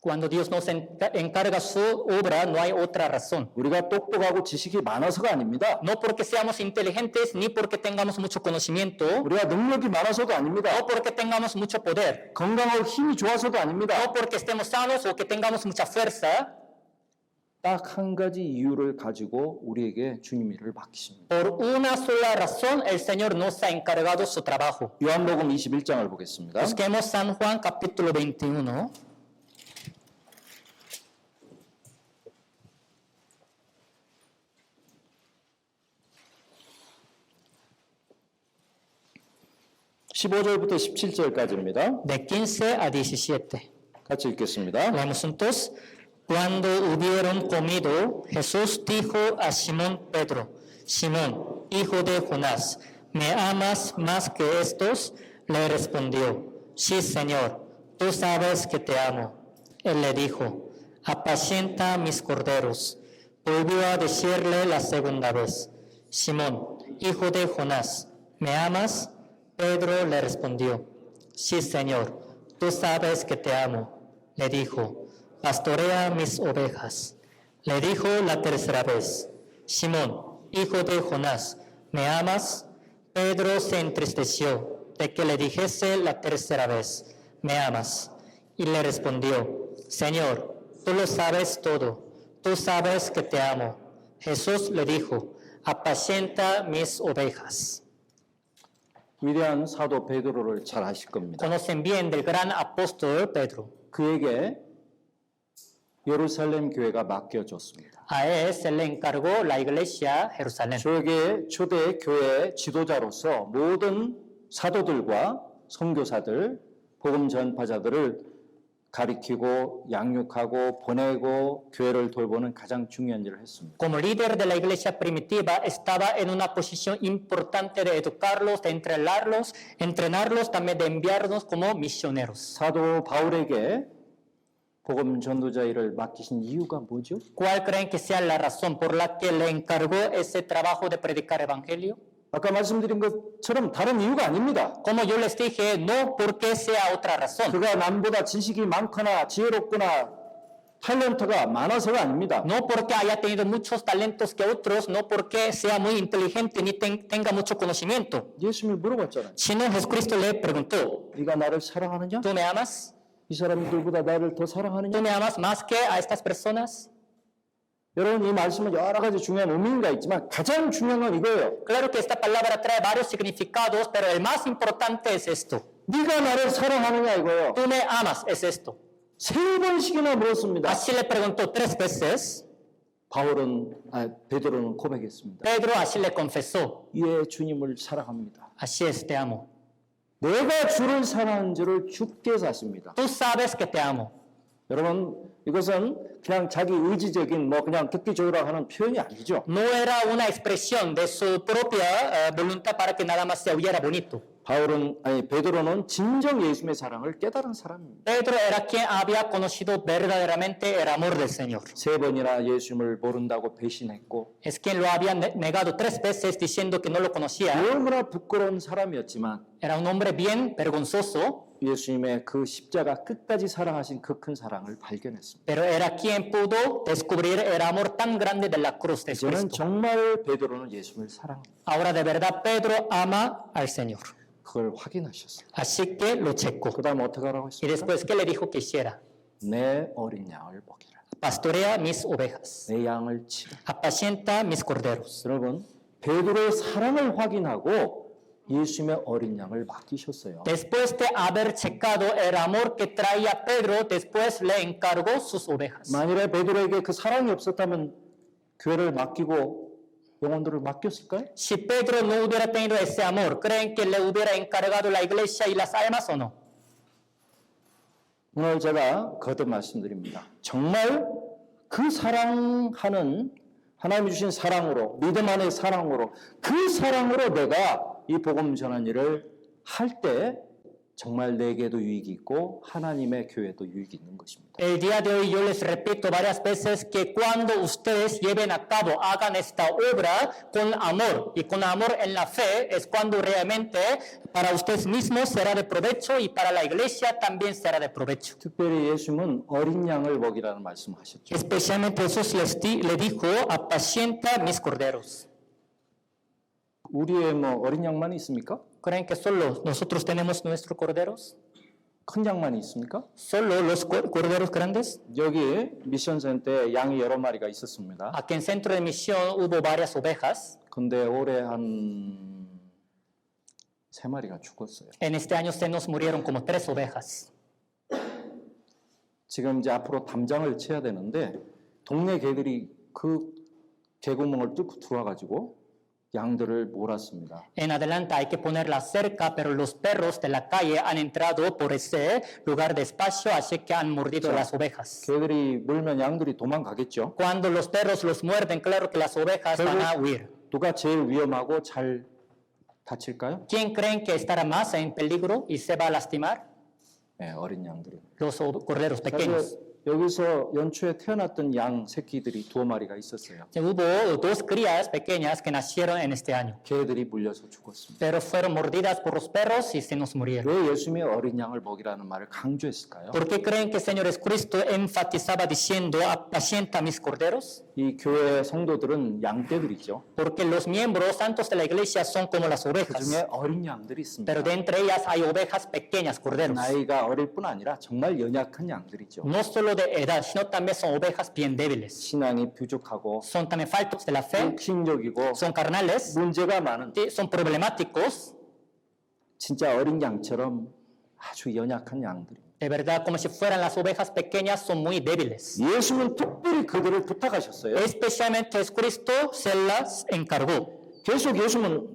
Cuando Dios nos encarga su obra, no hay otra razón. 우리가 똑똑하고 지식이 많아서가 아닙니다. No porque seamos inteligentes ni porque tengamos mucho conocimiento, 우리가 능력이 많아서도 아닙니다. no porque tengamos mucho poder, 건강하고 힘이 좋아서도 아닙니다. no porque estemos sanos o que tengamos mucha fuerza. 딱 한 가지 이유를 가지고 우리에게 주님 일을 맡기십니다. Por una sola razón, el Señor nos ha encargado su trabajo. 요한복음 21장을 보겠습니다. Busquemos San Juan capítulo 21. (15절부터 17절까지입니다) De 15 a 17. 같이 읽겠습니다. Leemos juntos. Cuando hubieron comido, Jesús dijo a Simón Pedro: Simón, hijo de Jonás, ¿me amas más que estos? Le respondió: Sí, Señor, tú sabes que te amo. Él le dijo: Apacienta mis corderos. Volvió a decirle la segunda vez: Simón, hijo de Jonás, ¿me amas? Pedro le respondió: Sí, Señor, tú sabes que te amo. Le dijo: Pastorea mis ovejas. Le dijo la tercera vez: Simón, hijo de Jonás, ¿me amas? Pedro se entristeció de que le dijese la tercera vez: ¿Me amas? Y le respondió: Señor, tú lo sabes todo. Tú sabes que te amo. Jesús le dijo: Apacienta mis ovejas. 위대한 사도 베드로를 잘 아실 겁니다. Conocen bien del gran apóstol Pedro. 그에게 예루살렘 교회가 맡겨졌습니다. A él se le encargó la iglesia Jerusalén. 저에게 초대 교회 지도자로서 모든 사도들과 선교사들, 복음 전파자들을 가리키고 양육하고 보내고 교회를 돌보는 가장 중요한 일을 했습니다. Como líder de la iglesia primitiva, estaba en una posición importante de educarlos, de entrenarlos, también de enviarnos como misioneros. 사도 바울에게 복음 전도자 일을 맡기신 이유가 뭐죠? ¿Cuál creen que sea la razón por la que le encargó ese trabajo de predicar evangelio? 아까 말씀드린 것처럼 다른 이유가 아닙니다. Como yo les dije, no porque sea otra razón. 그가 남보다 지식이 많거나 지혜롭거나 탤런트가 많아서가 아닙니다. No porque haya tenido muchos talentos que otros, no porque sea muy inteligente ni tenga mucho conocimiento, 예수님이 물어봤잖아요. sino Jesucristo le preguntó, 네가 나를 사랑하느냐? ¿tú me amas? 이 사람들보다 나를 더 사랑하느냐? ¿Tú me amas más que a estas personas? 여러분 이 말씀은 여러 가지 중요한 의미가 있지만 가장 중요한 건 이거예요. Claro que esta palabra trae varios significados, pero el más importante es esto. 네가 나를 사랑하느냐 이거예요. ¿Tú me amas? Es esto. 세 번씩이나 물었습니다. Así le preguntó 3 veces. 베드로는 고백했습니다. Pedro así le confesó. 예, 주님을 사랑합니다. Así es, te amo. 내가 주를 사랑하는 줄을 주께서 아십니다. Tú sabes que te amo. 여러분 이것은 그냥 자기 의지적인 그냥 듣기 좋으라고 하는 표현이 아니죠. No era una expresión de su propia voluntad para que nada más se oyera bonito. 베드로는 진정 예수님의 사랑을 깨달은 사람입니다. Pedro era quien había conocido verdaderamente el amor del Señor. 세 번이나 예수님을 모른다고 배신했고 Es quien lo había negado 3 veces diciendo que no lo conocía. 너무나 부끄러운 사람이었지만 Era un hombre bien vergonzoso, 예수님의 그 십자가 끝까지 사랑하신 그 큰 사랑을 발견했습니다. pero era quien pudo descubrir el amor tan grande de la cruz de 저는 Cristo. 정말 베드로는 예수님을 사랑합니다. Ahora de verdad Pedro ama al Señor. 그걸 확인하셨어요. Así que lo checó. 그 다음 어떻게 하라고 Y 했습니까? después, ¿qué le dijo que hiciera? 내 어린 양을 먹이라. Pastorea mis ovejas. 내 양을 치라. Apacienta mis corderos. 여러분 베드로의 사랑을 확인하고 예수님의 어린 양을 맡기셨어요. Después de haber checado el amor que traía Pedro, después le encargó sus ovejas. 만일에 베드로에게 그 사랑이 없었다면 교회를 맡기고 영혼들을 맡겼을까요? Si Pedro no hubiera tenido ese amor, ¿creen que le hubiera encargado la iglesia y las almas o no? 오늘 제가 거듭 말씀드립니다. 정말 그 사랑하는 하나님이 주신 사랑으로 믿음 안의 사랑으로 그 사랑으로 내가 이 복음 전한 일을 할 때 정말 내게도 유익이 있고 하나님의 교회도 유익이 있는 것입니다. El día de hoy yo les repito varias veces que cuando ustedes lleven a cabo, hagan esta obra con amor y con amor en la fe, es cuando realmente para ustedes mismos será de provecho y para la iglesia también será de provecho. 특별히 예수님은 어린 양을 먹이라는 말씀하셨죠. Especialmente Jesús le dijo, apacienta mis corderos. 우리의 어린 양만 있습니까? ¿Creen que solo nosotros tenemos nuestros corderos? 큰 양만 있습니까? ¿Solo los corderos grandes? 여기 미션센터 때 양이 여러 마리가 있었습니다. Aquí en Centro de Misión hubo varias ovejas. 근데 올해 한 3마리가 죽었어요. En este año se nos murieron como 3 ovejas. 지금 이제 앞으로 담장을 쳐야 되는데 동네 개들이 그 개구멍을 뚫고 들어와가지고 양들을 몰았습니다. En adelante hay que ponerla cerca, pero los perros de la calle han entrado por ese lugar de espacio, así que han mordido las ovejas. 개들이 물면 양들이 도망가겠죠. Cuando los perros los muerden, claro que las ovejas van a huir. 누가 제일 위험하고 잘 다칠까요? ¿Quién creen que estará más en peligro y se va a lastimar? 네, 어린 양들이. Los corderos pequeños. 여기서 연초에 태어났던 양 새끼들이 2마리가 있었어요. Hubo 2 crías pequeñas que nacieron en este año, 개들이 물려서 죽었습니다. pero fueron mordidas por los perros y se nos murieron. 왜 예수님이 어린 양을 먹이라는 말을 강조했을까요? ¿Por qué creen que el Señor Jesucristo enfatizaba diciendo, apacienta mis corderos? 이 교회 성도들은 양떼들이죠. Porque los miembros santos de la iglesia son como las 그 ovejas, 중에 어린 양들이 있습니다. pero de entre ellas hay ovejas pequeñas, corderos. 나이가 어릴 뿐 아니라 정말 연약한 양들이죠. No solo de edad, sino también son ovejas bien débiles. 신앙이 부족하고 Son también faltos de la fe, 육신적이고 son carnales, 문제가 많은 son problemáticos, 진짜 어린 양처럼 아주 연약한 양들입니다. de verdad, como si fueran las ovejas pequeñas, son muy débiles. 예수는 특별히 그들을 부탁하셨어요. Especialmente Jesucristo se las encargó. 계속 예수는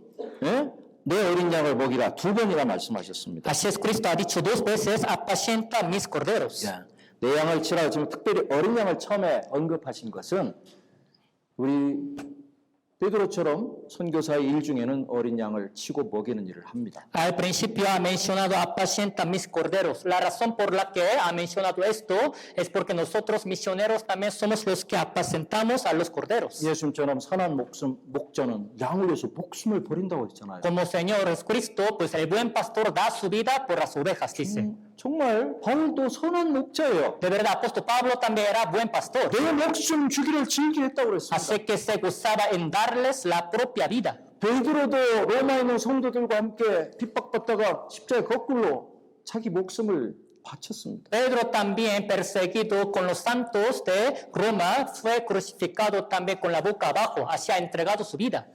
내 어린 양을 먹이라 2번이나 말씀하셨습니다. Así Jesucristo ha dicho 2 veces, apacienta mis corderos. 내 양을 치라고 지금 특별히 어린 양을 처음에 언급하신 것은 우리 베드로처럼 선교사의 일 중에는 어린 양을 치고 먹이는 일을 합니다. Al principio ha mencionado apacienta mis corderos. La razón por la que ha mencionado esto es porque nosotros misioneros también somos los que apacentamos a los corderos. 예수님처럼 선한 목자는 양을 위해서 목숨을 버린다고 했잖아요. Como Señor Jesucristo, pues el buen pastor da su vida por las ovejas, dice. 정말 바울도 선한 목자예요. De verdad, apóstol Pablo también era buen pastor. 내 목숨 주기를 즐기했다고 그랬습니다. Así que se gozaba en darles la propia vida. 베드로도 로마에 있는 성도들과 함께 핍박받다가 십자가에 거꾸로 자기 목숨을 바쳤습니다. Pedro también, perseguido con los santos de Roma, fue crucificado también con la boca abajo, así ha entregado su vida.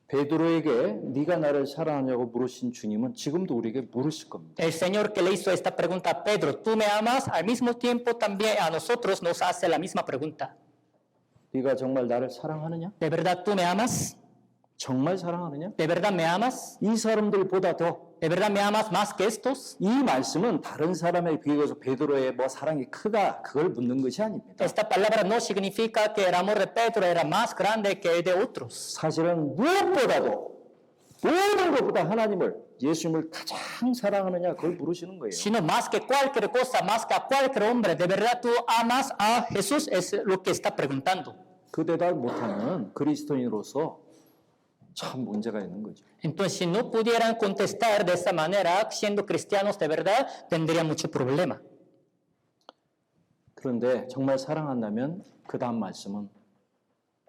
베드로에게 네가 나를 사랑하냐고 물으신 주님은 지금도 우리에게 물으실 겁니다. El Señor que le hizo esta pregunta a Pedro, ¿tú me amas? Al mismo tiempo también a nosotros nos hace la misma pregunta. 네가 정말 나를 사랑하느냐? ¿De verdad tú me amas? 정말 사랑하느냐? ¿De verdad me amas? 이 사람들보다 더 이 ¿De verdad me amas más que estos? 말씀은 다른 사람에 비해서 베드로의 뭐 사랑이 크다 그걸 묻는 것이 아닙니다. Esta palabra no significa que el amor de Pedro era más grande que el de otros. 사실은 무엇보다도 모든 것보다 하나님을 예수님을 가장 사랑하느냐 그걸 물으시는 거예요. Sino más que cualquier cosa, más que a cualquier hombre, ¿de verdad tú amas a Jesús? Es lo que está preguntando. 그 대답 못하면 그리스도인으로서 참 문제가 있는 거죠. Entonces, si no pudieran contestar de esa manera, siendo cristianos de verdad, tendría mucho problema. 그런데 정말 사랑한다면 그 다음 말씀은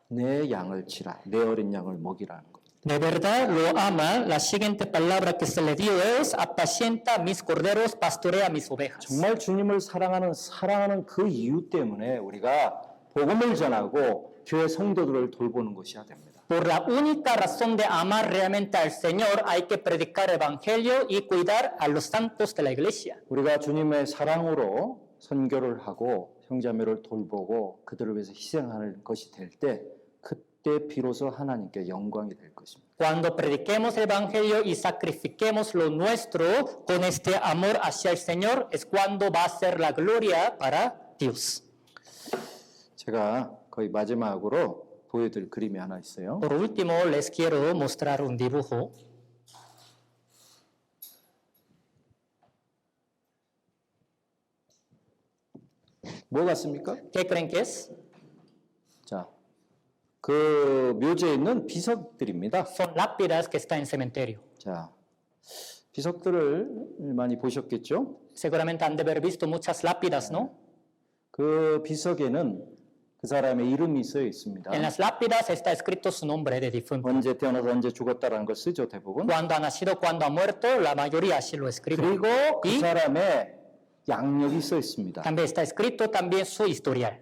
내 양을 치라, 내 어린 양을 먹이라는 거예요. De verdad lo ama, la siguiente palabra que se le dio es, apacienta mis corderos, pastorea mis ovejas. 정말 주님을 사랑하는 그 이유 때문에 우리가 복음을 전하고 교회 성도들을 돌보는 것이야 됩니다. Por la única razón de amar realmente al Señor, hay que predicar el Evangelio y cuidar a los santos de la iglesia. 우리가 주님의 사랑으로 선교를 하고 형제자매를 돌보고 그들을 위해서 희생하는 것이 될 때 그때 비로소 하나님께 영광이 될 것입니다. Cuando prediquemos el Evangelio y sacrifiquemos lo nuestro con este amor hacia el Señor, es cuando va a ser la gloria para Dios. 제가 거의 마지막으로 보여드릴 그림이 하나 있어요. Por último, les quiero mostrar un dibujo. 뭐 같습니까? ¿Qué creen que es? 자, 그 묘지에 있는 비석들입니다. Son lápidas que están en cementerio. 자, 비석들을 많이 보셨겠죠? Seguramente han de haber visto muchas lápidas, ¿no? 그 비석에는 그 사람의 이름이 써 있습니다. En las lápidas está escrito su nombre de difunto. 언제 태어나서 언제 죽었다라는 걸 쓰죠, 대부분. Cuando ha nacido, cuando ha muerto, la mayoría así lo escribe. 그리고 그 Y 사람의 양력이 써 있습니다. también está escrito también su historial.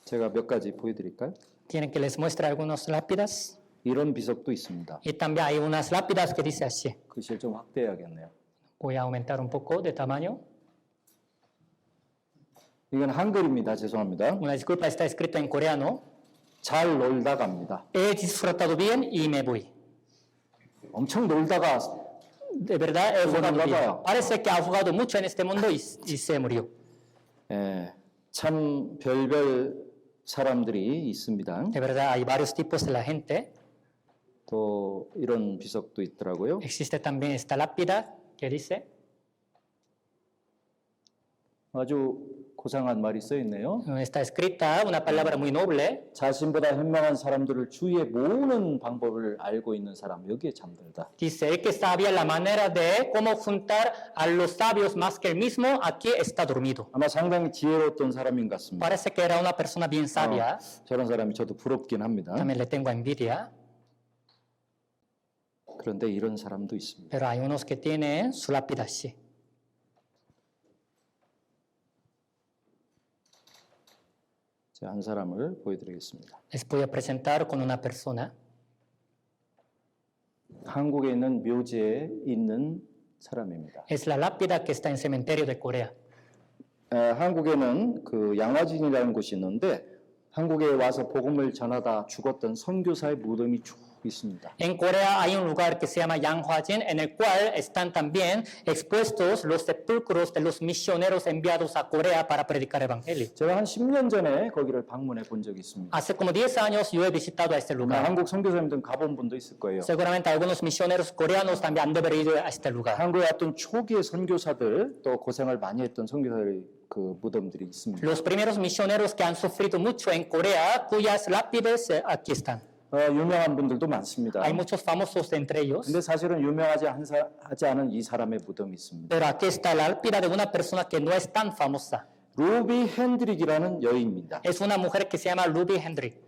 제가 몇 가지 보여드릴까요? ¿Quieren que les muestre algunas lápidas? 이런 비석도 있습니다. Y también hay unas lápidas que dice así. 글씨를 좀 확대해야겠네요. Voy a aumentar un poco de tamaño. 이건 한글입니다. 죄송합니다. Una disculpa, está escrito en coreano. 잘 놀다 갑니다. He disfrutado bien y me voy. 엄청 놀다가 De verdad, he jugado Bueno, bien. papá. Parece que ha jugado mucho en este mundo y se murió. 참 별별 사람들이 있습니다. De verdad, hay varios tipos de la gente. 또 이런 비석도 있더라고요. Existe también esta lápida que dice, 아주 고상한 말이 써 있네요. está escrita una palabra muy noble. 자신보다 현명한 사람들을 주위에 모으는 방법을 알고 있는 사람 여기에 잠들다. Dice, el que sabía la manera de cómo juntar a los sabios más que él mismo, aquí está dormido. 아마 상당히 지혜로웠던 사람인 것 같습니다. Parece que era una persona bien sabia. 저런 사람이 저도 부럽긴 합니다. También le tengo envidia. 그런데 이런 사람도 있습니다. Pero hay unos que tienen su lápida así. 제가 한 사람을 보여드리겠습니다. Les voy a presentar con una persona. 한국에 있는 묘지에 있는 사람입니다. Es la lápida que está en cementerio de Corea. 한국에는 그 양화진이라는 곳이 있는데 한국에 와서 복음을 전하다 죽었던 선교사의 무덤이 쭉 있습니다. En Corea hay un lugar que se llama Yanghwajin, en el cual están también expuestos los sepulcros de los misioneros enviados a Corea para predicar el evangelio. 제가 한 10년 전에 거기를 방문해 본 적이 있습니다. Hace como 10 años yo he visitado a este lugar. 한국 선교사님들은 가본 분도 있을 거예요. Seguramente algunos misioneros coreanos también han de haber ido a este lugar. 한국에 왔던 초기의 선교사들 또 고생을 많이 했던 선교사들의 그 무덤들이 있습니다. Los primeros misioneros que han sufrido mucho en Corea, cuyas lápides aquí están. 유명한 분들도 많습니다. Hay muchos famosos entre ellos. 근데 사실은 유명하지 하지 않은 이 사람의 무덤이 있습니다. Pero aquí está la lápida de una persona que no es tan famosa. 루비 핸드릭이라는 여인입니다. Es una mujer que se llama Ruby Hendrick.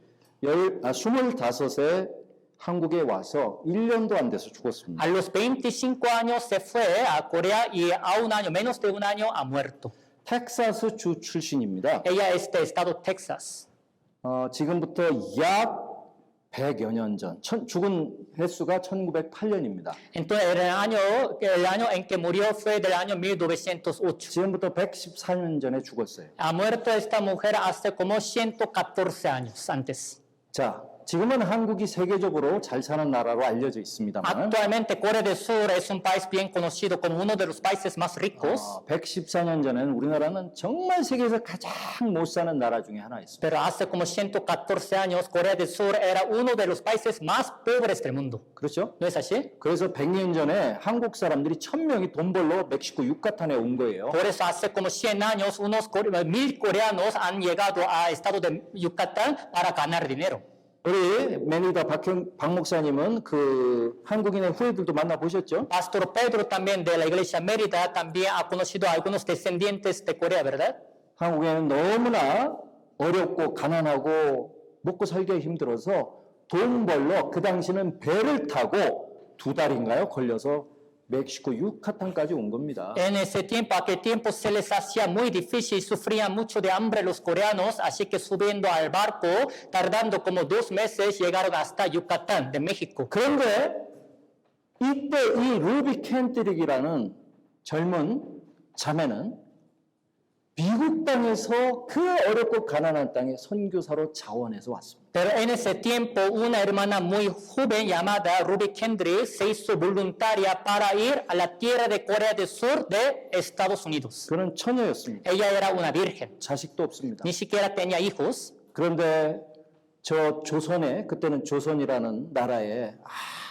25세 한국에 와서 1년도 안 돼서 죽었습니다. A los 25 años se fue a Corea y a un año, menos de un año, ha muerto. 텍사스 주 출신입니다. Ella es de estado Texas. 지금부터 약 100여 년 전, 죽은 횟수가 1908년입니다. Entonces, el año en que murió fue del año 1908. 지금부터 114년 전에 죽었어요. Ha muerto esta mujer hace como 114 años antes. 자, 지금은 한국이 세계적으로 잘 사는 나라로 알려져 있습니다만 Actualmente Corea del Sur es un país bien conocido como uno de los países más ricos, 114년 전에는 우리나라는 정말 세계에서 가장 못 사는 나라 중에 하나였습니다. pero hace como 114 años Corea del Sur era uno de los países más pobres del mundo. 그렇죠? ¿No es así? 그래서 100년 전에 한국 사람들이 1000명이 돈 벌러 멕시코 유카탄에 온 거예요. Por eso hace como 100 años unos 1000 coreanos han llegado a estado de Yucatán para ganar dinero. 우리 매니더 박 목사님은 그 한국인의 후예들도 만나보셨죠? Pastor Pedro también de la iglesia Mérida también ha conocido a algunos descendientes de Corea, ¿verdad? 한국에는 너무나 어렵고 가난하고 먹고 살기가 힘들어서 돈 벌러 그 당시는 배를 타고 2달인가요? 걸려서 멕시코 유카탄까지 온 겁니다. En ese tiempo, aquel tiempo se les hacía muy difícil, sufrían mucho de hambre los coreanos, así que subiendo al barco, tardando como 2 meses, llegaron hasta Yucatán, de México. 그런데 이때 이 루비 켄트릭이라는 젊은 자매는 미국 땅에서 그 어렵고 가난한 땅에 선교사로 자원해서 왔습니다. Pero en ese tiempo, una hermana muy joven llamada Ruby Kendrick se hizo voluntaria para ir a la tierra de Corea del Sur de Estados Unidos. 그는 처녀였습니다. Ella era una virgen, 자식도 없습니다. ni siquiera tenía hijos. 그런데 저 조선에 그때는 조선이라는 나라에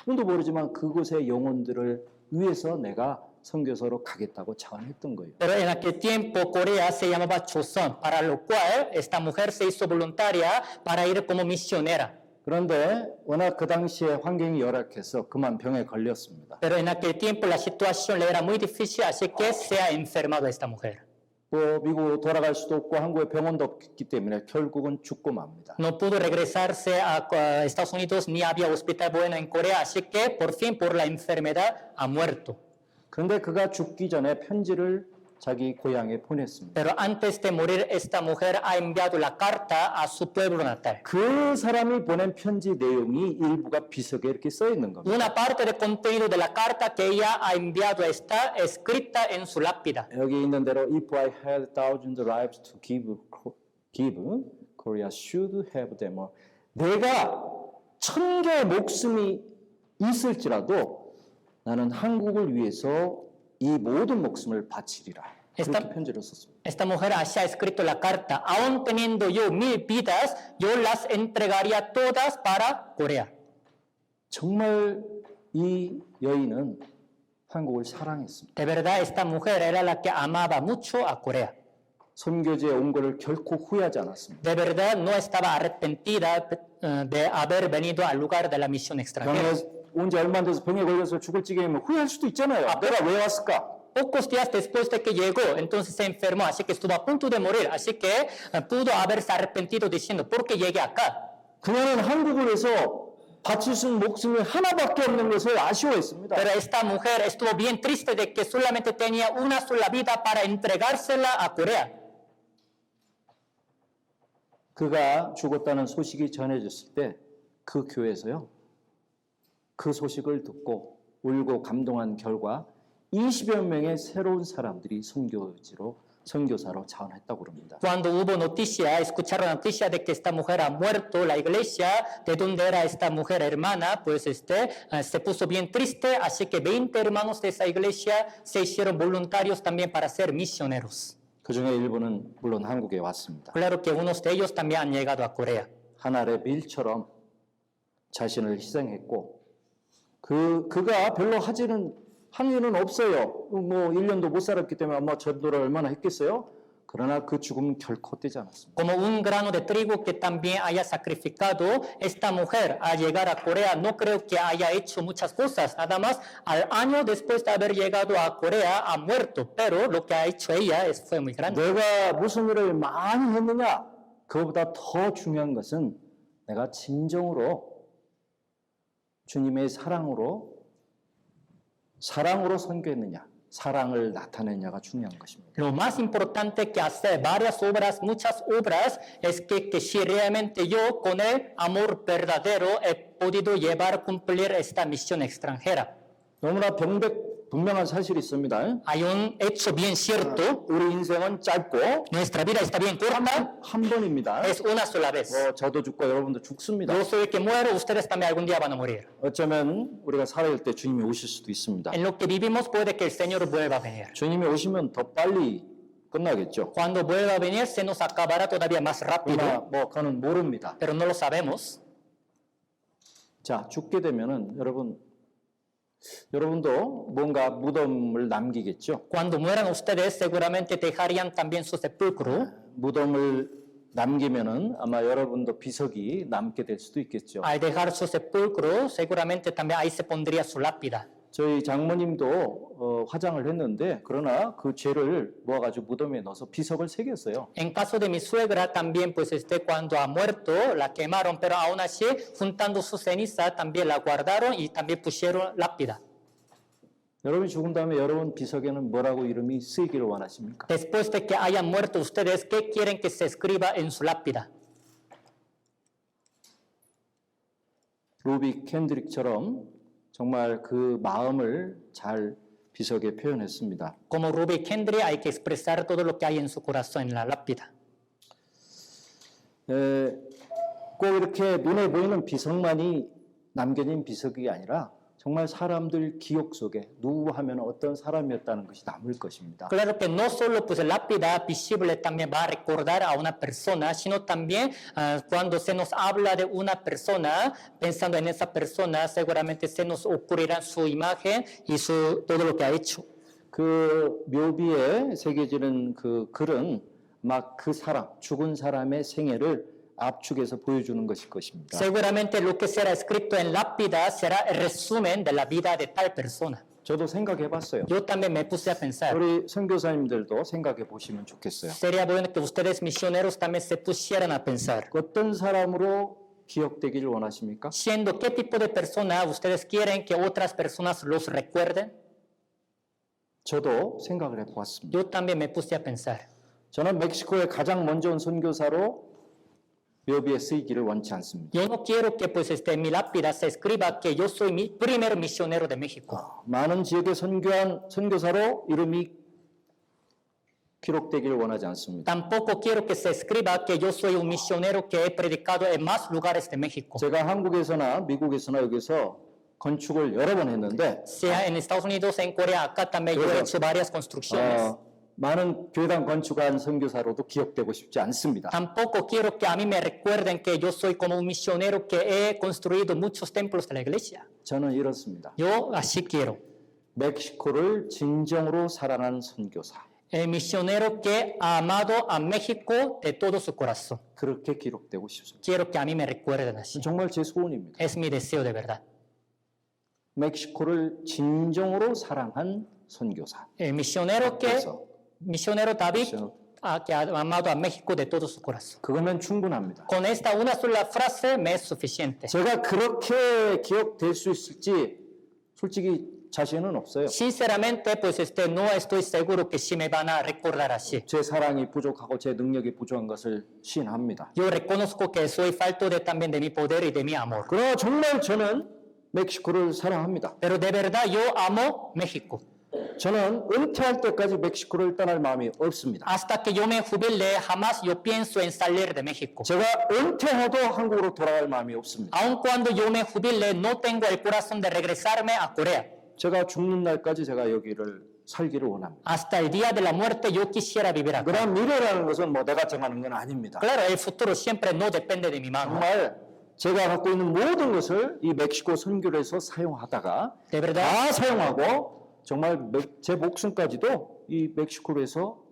아무도 모르지만 그곳의 영혼들을 위해서 내가 선교사로 가겠다고 자원했던 거예요. Pero en aquel tiempo Corea se llamaba Choson, para lo cual esta mujer se hizo voluntaria para ir como misionera. 그런데 워낙 그 당시에 환경이 열악해서 그만 병에 걸렸습니다. Pero en aquel tiempo la situación le era muy difícil, así que se ha enfermado esta mujer. 뭐 미국 돌아갈 수도 없고 한국에 병원도 없기 때문에 결국은 죽고 맙니다. No pudo regresarse a Estados Unidos ni había hospital bueno en Corea, así que por fin por la enfermedad ha muerto. 그런데 그가 죽기 전에 편지를 자기 고향에 보냈습니다. Pero antes de morir esta mujer ha enviado la carta a su pueblo natal. 그 사람이 보낸 편지 내용이 일부가 비석에 이렇게 써 있는 겁니다. Una parte del contenido de la carta que ella ha enviado está escrita en su lápida. 여기 있는 대로 If I had thousands of lives to give, Korea should have them. 내가 1000개의 목숨이 있을지라도 나는 한국을 위해서 이 모든 목숨을 바치리라. 그렇게 편지를 썼습니다. Esta mujer ha escrito la carta, aún teniendo yo 1000 vidas, yo las entregaría todas para Corea. 정말 이 여인은 한국을 사랑했습니다. De verdad, esta mujer era la que amaba mucho a Corea. 선교지에 온 것을 결코 후회하지 않았습니다. De verdad, no estaba arrepentida de haber venido al lugar de la misión extranjera. 병에 온 지 얼마 안 돼서 병에 걸려서 죽을 지경이면 후회할 수도 있잖아요. 내가 왜 왔을까? Pocos días después de que llegó, entonces se enfermó, así que estuvo a punto de morir, así que pudo haberse arrepentido diciendo, ¿por qué llegué acá? 그녀는 한국을 위해서 바칠 수 있는 목숨이 하나밖에 없는 것을 아쉬워했습니다. Pero esta mujer estuvo bien triste de que solamente tenía una sola vida para entregársela a Corea. 그가 죽었다는 소식이 전해졌을 때 그 교회에서요. 그 소식을 듣고 울고 감동한 결과 20여 명의 새로운 사람들이 선교사로 자원했다고 합니다. Cuando hubo noticia, escucharon la noticia de que esta mujer ha muerto, la iglesia de donde era esta mujer hermana, pues se puso bien triste, así que 20 hermanos de esa iglesia se hicieron voluntarios también para ser misioneros. 그 중에 일부는 물론 한국에 왔습니다. Claro que unos de ellos también han llegado a Corea. 한 알의 밀처럼 자신을 희생했고 그가 별로 한 일은 없어요. 뭐 1년도 못 살았기 때문에 아마 전도를 얼마나 했겠어요? 그러나 그 죽음은 결코 헛되지 않았습니다. Como un grano de trigo que también haya sacrificado esta mujer al llegar a Corea, no creo que haya hecho muchas cosas, nada más al año después de haber llegado a Corea ha muerto, pero lo que ha hecho ella fue muy grande. 내가 무슨 일을 많이 했느냐? 그거보다 더 중요한 것은 내가 진정으로 주님의 사랑으로 선교했느냐, 사랑을 나타냈느냐가 중요한 것입니다. Lo más importante que hacer varias obras, muchas obras, es que si realmente yo con el amor verdadero he podido llevar a cumplir esta misión extranjera. 너무나 분명한 사실이 있습니다. Hay un hecho bien cierto, 우리 인생은 짧고 nuestra vida está bien corta, 한 번입니다. es una sola vez. 저도 죽고 여러분도 죽습니다. Yo soy el que muero, ustedes también algún día van a morir. 어쩌면 우리가 살아갈 때 주님이 오실 수도 있습니다. En lo que vivimos puede que el Señor vuelva a venir. 주님이 오시면 더 빨리 끝나겠죠. Cuando vuelva a venir se nos acabará todavía más 그러나 rápido, 그거는 모릅니다. pero no lo sabemos. 자, 죽게 되면은 여러분도 뭔가 무덤을 남기겠죠. Cuando mueran ustedes seguramente dejarían también su sepulcro. 무덤을 남기면은 아마 여러분도 비석이 남게 될 수도 있겠죠. Al dejar su sepulcro seguramente también ahí se pondría su lápida. 저희 장모님도 화장을 했는데 그러나 그 죄를 모아가지고 무덤에 넣어서 비석을 새겼어요. En caso de mi suegra también, pues cuando ha muerto la quemaron, pero aún así juntando su ceniza también la guardaron y también pusieron lápida. 여러분이 죽은 다음에 여러분 비석에는 뭐라고 이름이 쓰이기를 원하십니까? Después de que hayan muerto ustedes, ¿qué quieren que se escriba en su lápida? 로비 캔드릭처럼 정말 그 마음을 잘 비석에 표현했습니다. Como Ruby Kendrick hay que expresar todo lo que hay en su corazón en la lápida. 꼭 이렇게 눈에 보이는 비석만이 남겨진 비석이 아니라 정말 사람들 기억 속에 누구 하면 어떤 사람이었다는 것이 남을 것입니다. Claro que no solo pues la lápida visible también va a recordar a una persona, sino también cuando se nos habla de una persona, pensando en esa persona, seguramente se nos ocurrirá su imagen y todo lo que ha hecho. 그 묘비에 새겨지는 그 글은 막 그 사람, 죽은 사람의 생애를 압축해서 보여주는 것일 것입니다. Seguramente lo que será escrito en lápida será el resumen de la vida de tal persona. 저도 생각해 봤어요. Yo también me puse a pensar. 우리 선교사님들도 생각해 보시면 좋겠어요. Sería bueno que ustedes misioneros también se pusieran a pensar. 어떤 사람으로 기억되기를 원하십니까? Siendo qué tipo de persona ustedes quieren que otras personas los recuerden. 저도 생각을 해 보았습니다. Yo también me puse a pensar. 저는 멕시코에 가장 먼저 온 선교사로 묘비에 쓰이기를 원치 않습니다. Yo no quiero que pues en mi lápida se escriba que yo soy mi primer misionero de México. 많은 지역에 선교한 선교사로 이름이 기록되기를 원하지 않습니다. Tampoco quiero que se escriba que yo soy un misionero que he predicado en más lugares de México. 제가 한국에서나 미국에서나 여기서 건축을 여러 번 했는데 Sea en Estados Unidos, en Corea, acá también yo he hecho varias construcciones. 많은 교회당 건축한 선교사로도 기억되고 싶지 않습니다. Tampoco quiero que a mí me recuerden que yo soy como un misionero que he construido muchos templos de la iglesia. 저는 이렇습니다. Yo así quiero. 멕시코를 진정으로 사랑한 선교사. El misionero que ha amado a México de todo su corazón. 그렇게 기록되고 싶습니다. Quiero que a mí me recuerden así. 정말 제 소원입니다. Es mi deseo de verdad. 멕시코를 진정으로 사랑한 선교사. El misionero misionero David, que ha amado a México de todo su corazón. 그거면 충분합니다. Con esta una sola frase me es suficiente. 제가 그렇게 기억될 수 있을지 솔직히 자신은 없어요. Sinceramente, pues no estoy seguro que sí me van a recordar así. 제 사랑이 부족하고 제 능력이 부족한 것을 시인합니다. Yo reconozco que soy falto también de mi poder y de mi amor. 그러나 정말 저는 멕시코를 사랑합니다. Pero de verdad yo amo México. 저는 은퇴할 때까지 멕시코를 떠날 마음이 없습니다. Hasta que yo me jubile, jamás yo pienso en salir de México. 제가 은퇴해도 한국으로 돌아갈 마음이 없습니다. Aun cuando yo me jubile, no tengo el corazón de regresarme a Corea. 제가 죽는 날까지 제가 여기를 살기를 원합니다. Hasta el día de la muerte yo quisiera vivir acá. 그런 미래라는 것은 뭐 내가 정하는 건 아닙니다. Claro, el futuro siempre no depende de mi mano. 정말 제가 갖고 있는 모든 것을 이 멕시코 선교를 해서 사용하다가 De verdad, 다 사용하고 정말 제 목숨까지도 이 멕시코로 해서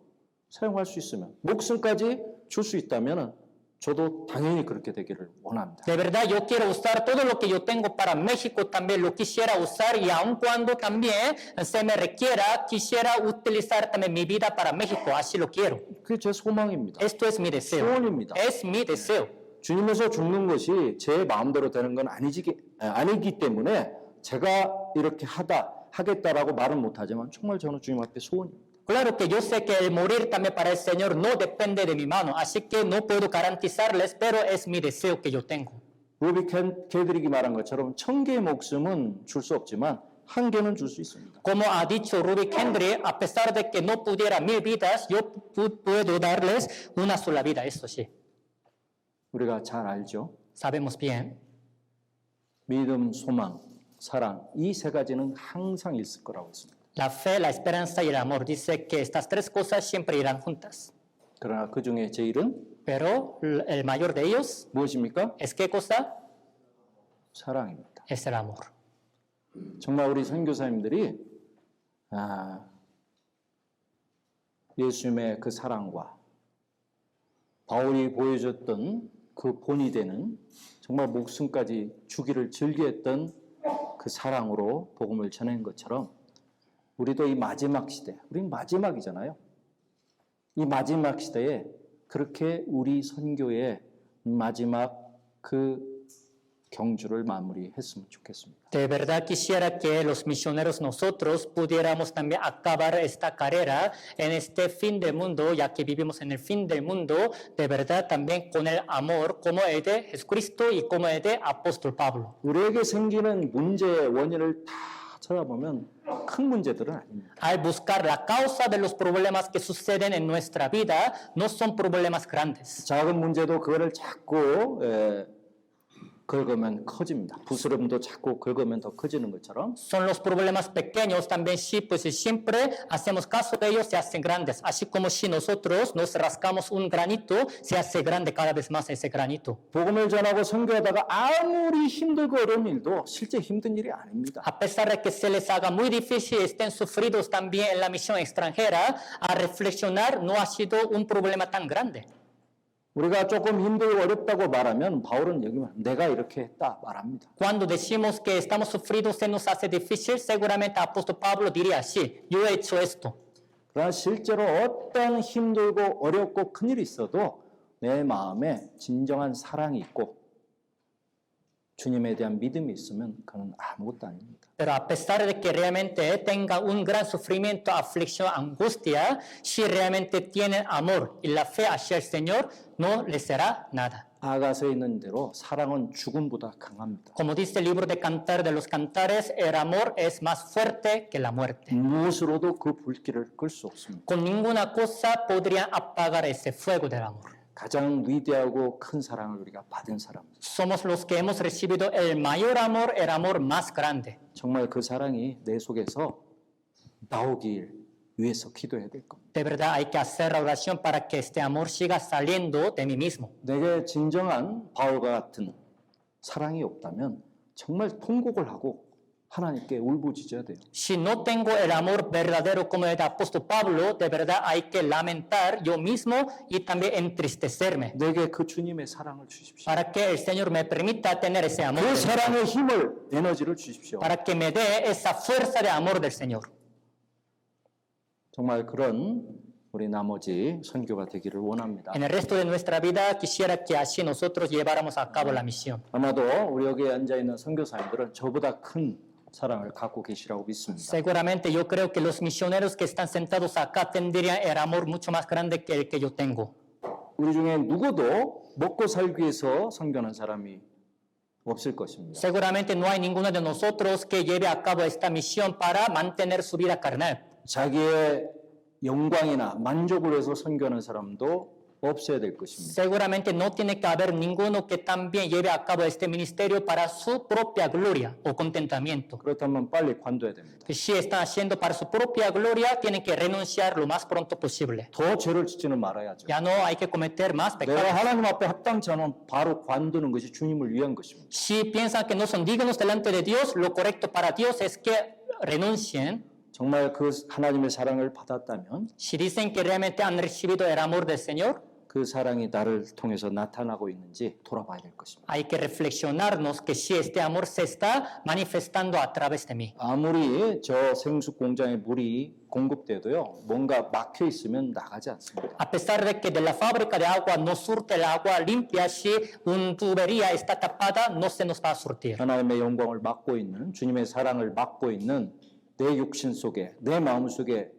사용할 수 있으면 목숨까지 줄 수 있다면 저도 당연히 그렇게 되기를 원합니다. De verdad, yo quiero usar todo lo que yo tengo para México, también lo quisiera usar y aun cuando también se me requiera, quisiera utilizar también mi vida para México, así lo quiero. 그게 제 소망입니다. Esto es mi deseo. 소원입니다. Es mi deseo. 주님에서 죽는 것이 제 마음대로 되는 건 아니기 때문에 제가 이렇게 하겠다라고 말은 못하지만 정말 저는 주님 앞에 소원입니다. Claro que yo sé que el morir también para el Señor no depende de mi mano, así que no puedo garantizarles, pero es mi deseo que yo tengo. 루비 개들이기 말한 것처럼 1000개의 목숨은 줄 수 없지만 1개는 줄 수 있습니다. Como ha dicho Ruby Kendrick, a pesar de que no pudiera 1000 vidas, yo puedo darles una sola vida, eso sí. 우리가 잘 알죠. Sabemos bien. 믿음, 소망, 사랑 이 세 가지는 항상 있을 거라고 했습니다. La fe, la esperanza y el amor. Dice que estas tres cosas siempre irán juntas. 그러나 그 중에 제일은 Pero el mayor de ellos 무엇입니까? es ¿qué cosa? 사랑입니다. Es el amor. 정말 우리 선교사님들이 예수님의 그 사랑과 바울이 보여줬던 그 본이 되는 정말 목숨까지 주기를 즐겨했던 그 사랑으로 복음을 전한 것처럼 우리도 이 마지막 시대, 우린 마지막이잖아요. 이 마지막 시대에 그렇게 우리 선교의 마지막 그 경주를 마무리했으면 좋겠습니다. De verdad quisiera que los misioneros nosotros pudiéramos también acabar esta carrera en este fin del mundo, ya que vivimos en el fin del mundo, de verdad también con el amor como el de Jesucristo y como el de apóstol Pablo. 우리에게 생기는 문제의 원인을 다 찾아보면 큰 문제들은 아닙니다. Al buscar la causa de los problemas que suceden en nuestra vida, no son problemas grandes. 작은 문제도 그거를 자꾸 긁으면 커집니다. 부스럼도 자꾸 긁으면 더 커지는 것처럼 Son los problemas pequeños también, sí, pues si siempre hacemos caso de ellos, se hacen grandes. Así como si nosotros nos rascamos un granito, se hace grande cada vez más ese granito. 복음을 전하고 선교하다가 아무리 힘들고 어려운 일도 실제 힘든 일이 아닙니다. A pesar de que se les haga muy difícil, estén sufridos también en la misión extranjera, a reflexionar no ha sido un problema tan grande. 우리가 조금 힘들고 어렵다고 말하면 바울은 여기 내가 이렇게 했다 말합니다. Cuando decimos que estamos sufridos, se nos hace difícil, seguramente el apóstol Pablo diría así, yo he hecho esto. 그러나 실제로 어떤 힘들고 어렵고 큰일이 있어도 내 마음에 진정한 사랑이 있고 주님에 대한 믿음이 있으면 그건 아무것도 아닙니다. Pero a pesar de que realmente tenga un gran sufrimiento, aflicción, angustia, si realmente tienen amor y la fe hacia el Señor, no les será nada. 아가서에 있는 대로 사랑은 죽음보다 강합니다. Como dice el libro de Cantar de los Cantares, el amor es más fuerte que la muerte. 무엇으로도 그 불길을 끌 수 없습니다. Con ninguna cosa podrían apagar ese fuego del amor. 가장 위대하고 큰 사랑을 우리가 받은 사람들. Somos los que hemos recibido el mayor amor, el amor más grande. 정말 그 사랑이 내 속에서 나오길 위해서 기도해야 될 겁니다. De verdad hay que hacer la oración para que este amor siga saliendo de mí mismo. 내게 진정한 바울과 같은 사랑이 없다면 정말 통곡을 하고 하나님께 울부짖어야 돼요. Si no tengo el amor verdadero como el apóstol Pablo, de verdad hay que lamentar yo mismo y también entristecerme. 내게 그 주님의 사랑을 주십시오. Para que el Señor me permita tener ese amor. 그 사랑의 힘을, 에너지를 주십시오. Para que me dé esa fuerza de amor del Señor. 정말 그런 우리 나머지 선교가 되기를 원합니다. En el resto de nuestra vida quisiera que así nosotros lleváramos a cabo la misión. 아마도 우리 여기에 앉아있는 선교사님들은 저보다 큰 사랑을 갖고 계시라고 믿습니다. Seguramente yo creo que los misioneros que están sentados acá tendrían el amor mucho más grande que el que yo tengo. 우리 중에 누구도 먹고 살기 위해서 선교하는 사람이 없을 것입니다. Seguramente no hay ninguno de nosotros que lleve a cabo esta misión para mantener su vida carnal. 자기의 영광이나 만족을 위해서 선교하는 사람도 없어야 될 것입니다. Seguramente no tiene que haber ninguno que también lleve a cabo este ministerio para su propia gloria o contentamiento. 그렇다면 빨리 관둬야 됩니다. Si están haciendo para su propia gloria, tienen que renunciar lo más pronto posible. 더 죄를 짓지는 말아야죠. Ya no hay que cometer más pecados. 내가 하나님 앞에 합당치 않으면 바로 관두는 것이 주님을 위한 것입니다. Si piensan que no son dignos delante de Dios, lo correcto para Dios es que renuncien. 정말 그 하나님의 사랑을 받았다면 Si dicen que realmente han recibido el amor del Señor, 그 사랑이 나를 통해서 나타나고 있는지 돌아봐야 될 것입니다. hay que reflexionarnos que si este amor se está manifestando a través de mí. 아무리 저 생수 공장에 물이 공급돼도요, 뭔가 막혀 있으면 나가지 않습니다. A pesar de que de la fábrica de agua no surte el agua limpia, si una tubería está tapada, no se nos va a surtir. 하나님의 영광을 막고 있는, 주님의 사랑을 막고 있는 내 육신 속에, 내 마음 속에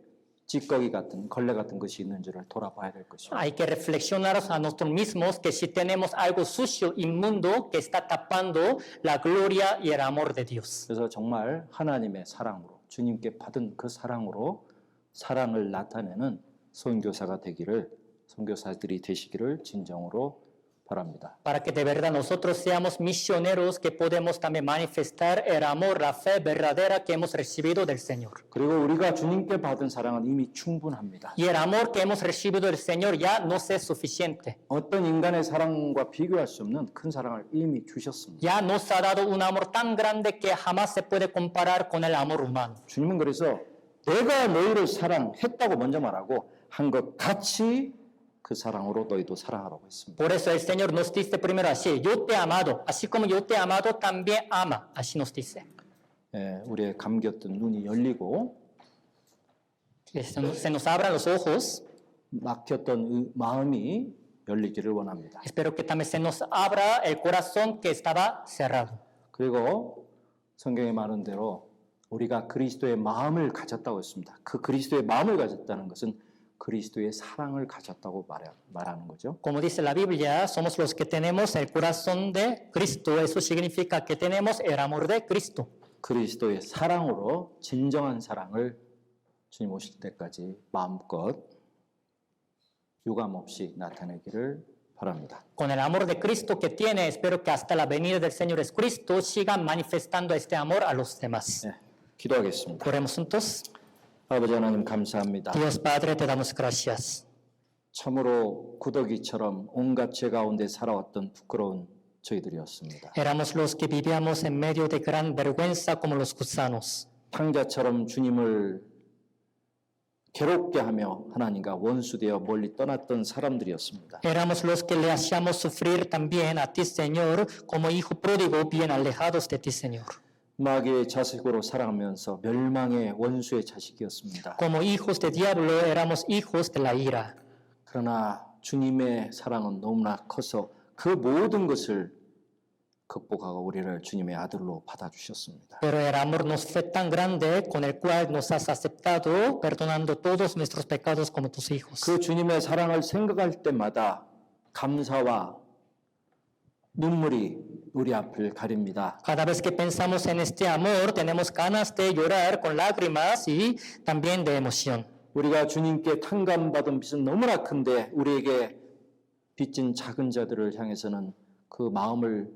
찌꺼기 같은, 걸레 같은 것이 있는지를 돌아봐야 될 것입니다. Hay que reflexionar a nosotros mismos que si tenemos algo sucio, inmundo, que está tapando la gloria y el amor de Dios. 그래서 정말 하나님의 사랑으로, 주님께 받은 그 사랑으로 사랑을 나타내는 선교사가 되기를, 선교사들이 되시기를 진정으로 바랍니다. Para que de verdad nosotros seamos misioneros que podemos también manifestar el amor, la fe verdadera que hemos recibido del Señor. 그리고 우리가 주님께 받은 사랑은 이미 충분합니다. Y el amor que hemos recibido del Señor ya nos es suficiente. 어떤 인간의 사랑과 비교할 수 없는 큰 사랑을 이미 주셨습니다. Ya nos ha dado un amor tan grande que jamás se puede comparar con el amor humano. 주님은 그래서 내가 너희를 사랑했다고 먼저 말하고 한 것 같이 그 사랑으로 너희도 사랑하라고 했습니다. Por eso el Señor nos dice primero así, yo te he amado, así como yo te he amado, también ama, así nos dice. 우리의 감겼던 눈이 열리고 Que se nos abran los ojos, 막혔던 마음이 열리기를 원합니다. espero que también se nos abra el corazón que estaba cerrado. 그리고 성경에 말한 대로 우리가 그리스도의 마음을 가졌다고 했습니다. 그 그리스도의 마음을 가졌다는 것은 그리스도의 사랑을 가졌다고 말하는 거죠. Como dice la Biblia, somos los que tenemos el corazón de Cristo. Eso significa que tenemos el amor de Cristo. 그리스도의 사랑으로 진정한 사랑을 주님 오실 때까지 마음껏 유감 없이 나타내기를 바랍니다. Con el amor de Cristo que tiene, espero que hasta la venida del Señor Jesucristo sigan manifestando este amor a los demás. 기도하겠습니다. Oremos juntos. 아버지 하나님 감사합니다. Dios Padre, te damos gracias. 참으로 구더기처럼 온갖 죄 가운데 살아왔던 부끄러운 저희들이었습니다. Éramos los que vivíamos en medio de gran vergüenza como los gusanos. 탕자처럼 주님을 괴롭게 하며 하나님과 원수되어 멀리 떠났던 사람들이었습니다. Éramos los que le hacíamos sufrir también a ti, Señor, como hijo pródigo, bien alejados de ti, Señor. 마귀의 자식으로 살아가면서 멸망의 원수의 자식이었습니다. Como hijos de diablo, éramos hijos de la ira. 그러나 주님의 사랑은 너무나 커서 그 모든 것을 극복하고 우리를 주님의 아들로 받아주셨습니다. Pero el amor nos fue tan grande con el cual nos has aceptado, perdonando todos nuestros pecados como tus hijos. 그 주님의 사랑을 생각할 때마다 감사와 눈물이 우리 앞을 가립니다. Cada vez que pensamos en este amor, tenemos ganas de llorar con lágrimas y también de emoción. 우리가 주님께 탕감받은 빚은 너무나 큰데 우리에게 빚진 작은 자들을 향해서는 그 마음을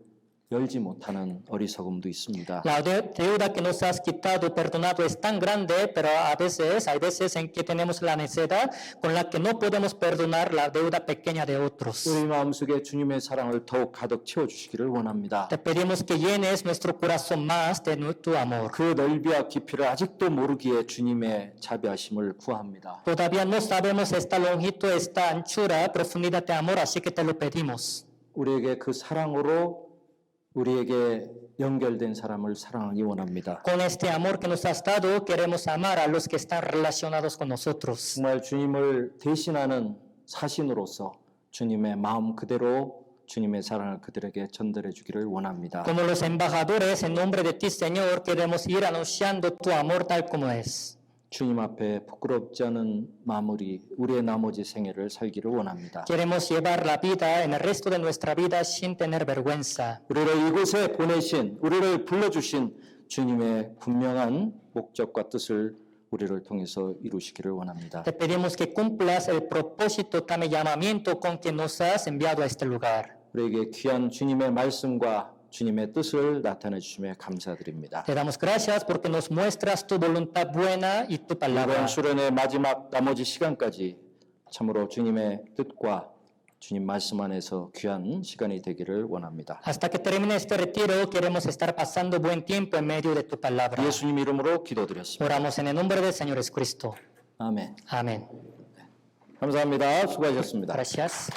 열지 못하는 어리석음도 있습니다. La deuda que nos has quitado, perdonado, es tan grande, pero hay veces en que tenemos la necesidad con la que no podemos perdonar la deuda pequeña de otros. 우리 마음속에 주님의 사랑을 더욱 가득 채워주시기를 원합니다. Te pedimos que llenes nuestro corazón más de tu amor. 그 넓이와 깊이를 아직도 모르기에 주님의 자비하심을 구합니다. Todavía no sabemos esta longitud, esta anchura, profundidad de amor, así que te lo pedimos. 우리에게 그 사랑으로 우리에게 연결된 사람을 사랑하기 원합니다. Con este amor que nos has dado, queremos amar a los que están relacionados con nosotros. 정말 주님을 대신하는 사신으로서 주님의 마음 그대로 주님의 사랑을 그들에게 전달해 주기를 원합니다. Como los embajadores, en nombre de ti, Señor, queremos ir anunciando tu amor tal como es. 주님 앞에 부끄럽지 않은 마무리 우리의 나머지 생애를 살기를 원합니다. Queremos llevar la vida en el resto de nuestra vida sin tener vergüenza. 우리를 이곳에 보내신 우리를 불러주신 주님의 분명한 목적과 뜻을 우리를 통해서 이루시기를 원합니다. Te pedimos que cumplas el propósito, también llamamiento con que nos has enviado a este lugar. 우리에게 귀한 주님의 말씀과 주님의 뜻을 나타내 주심에 감사드립니다. Te damos gracias porque nos muestras tu voluntad buena y tu palabra. 이번 수련의 마지막 나머지 시간까지 참으로 주님의 뜻과 주님 말씀 안에서 귀한 시간이 되기를 원합니다. Hasta que termine este retiro, queremos estar pasando buen tiempo en medio de tu palabra. 예수님 이름으로 기도드렸습니다. Oramos en el nombre del Señor Jesucristo. 아멘. Amén. 감사합니다. 수고하셨습니다. Gracias.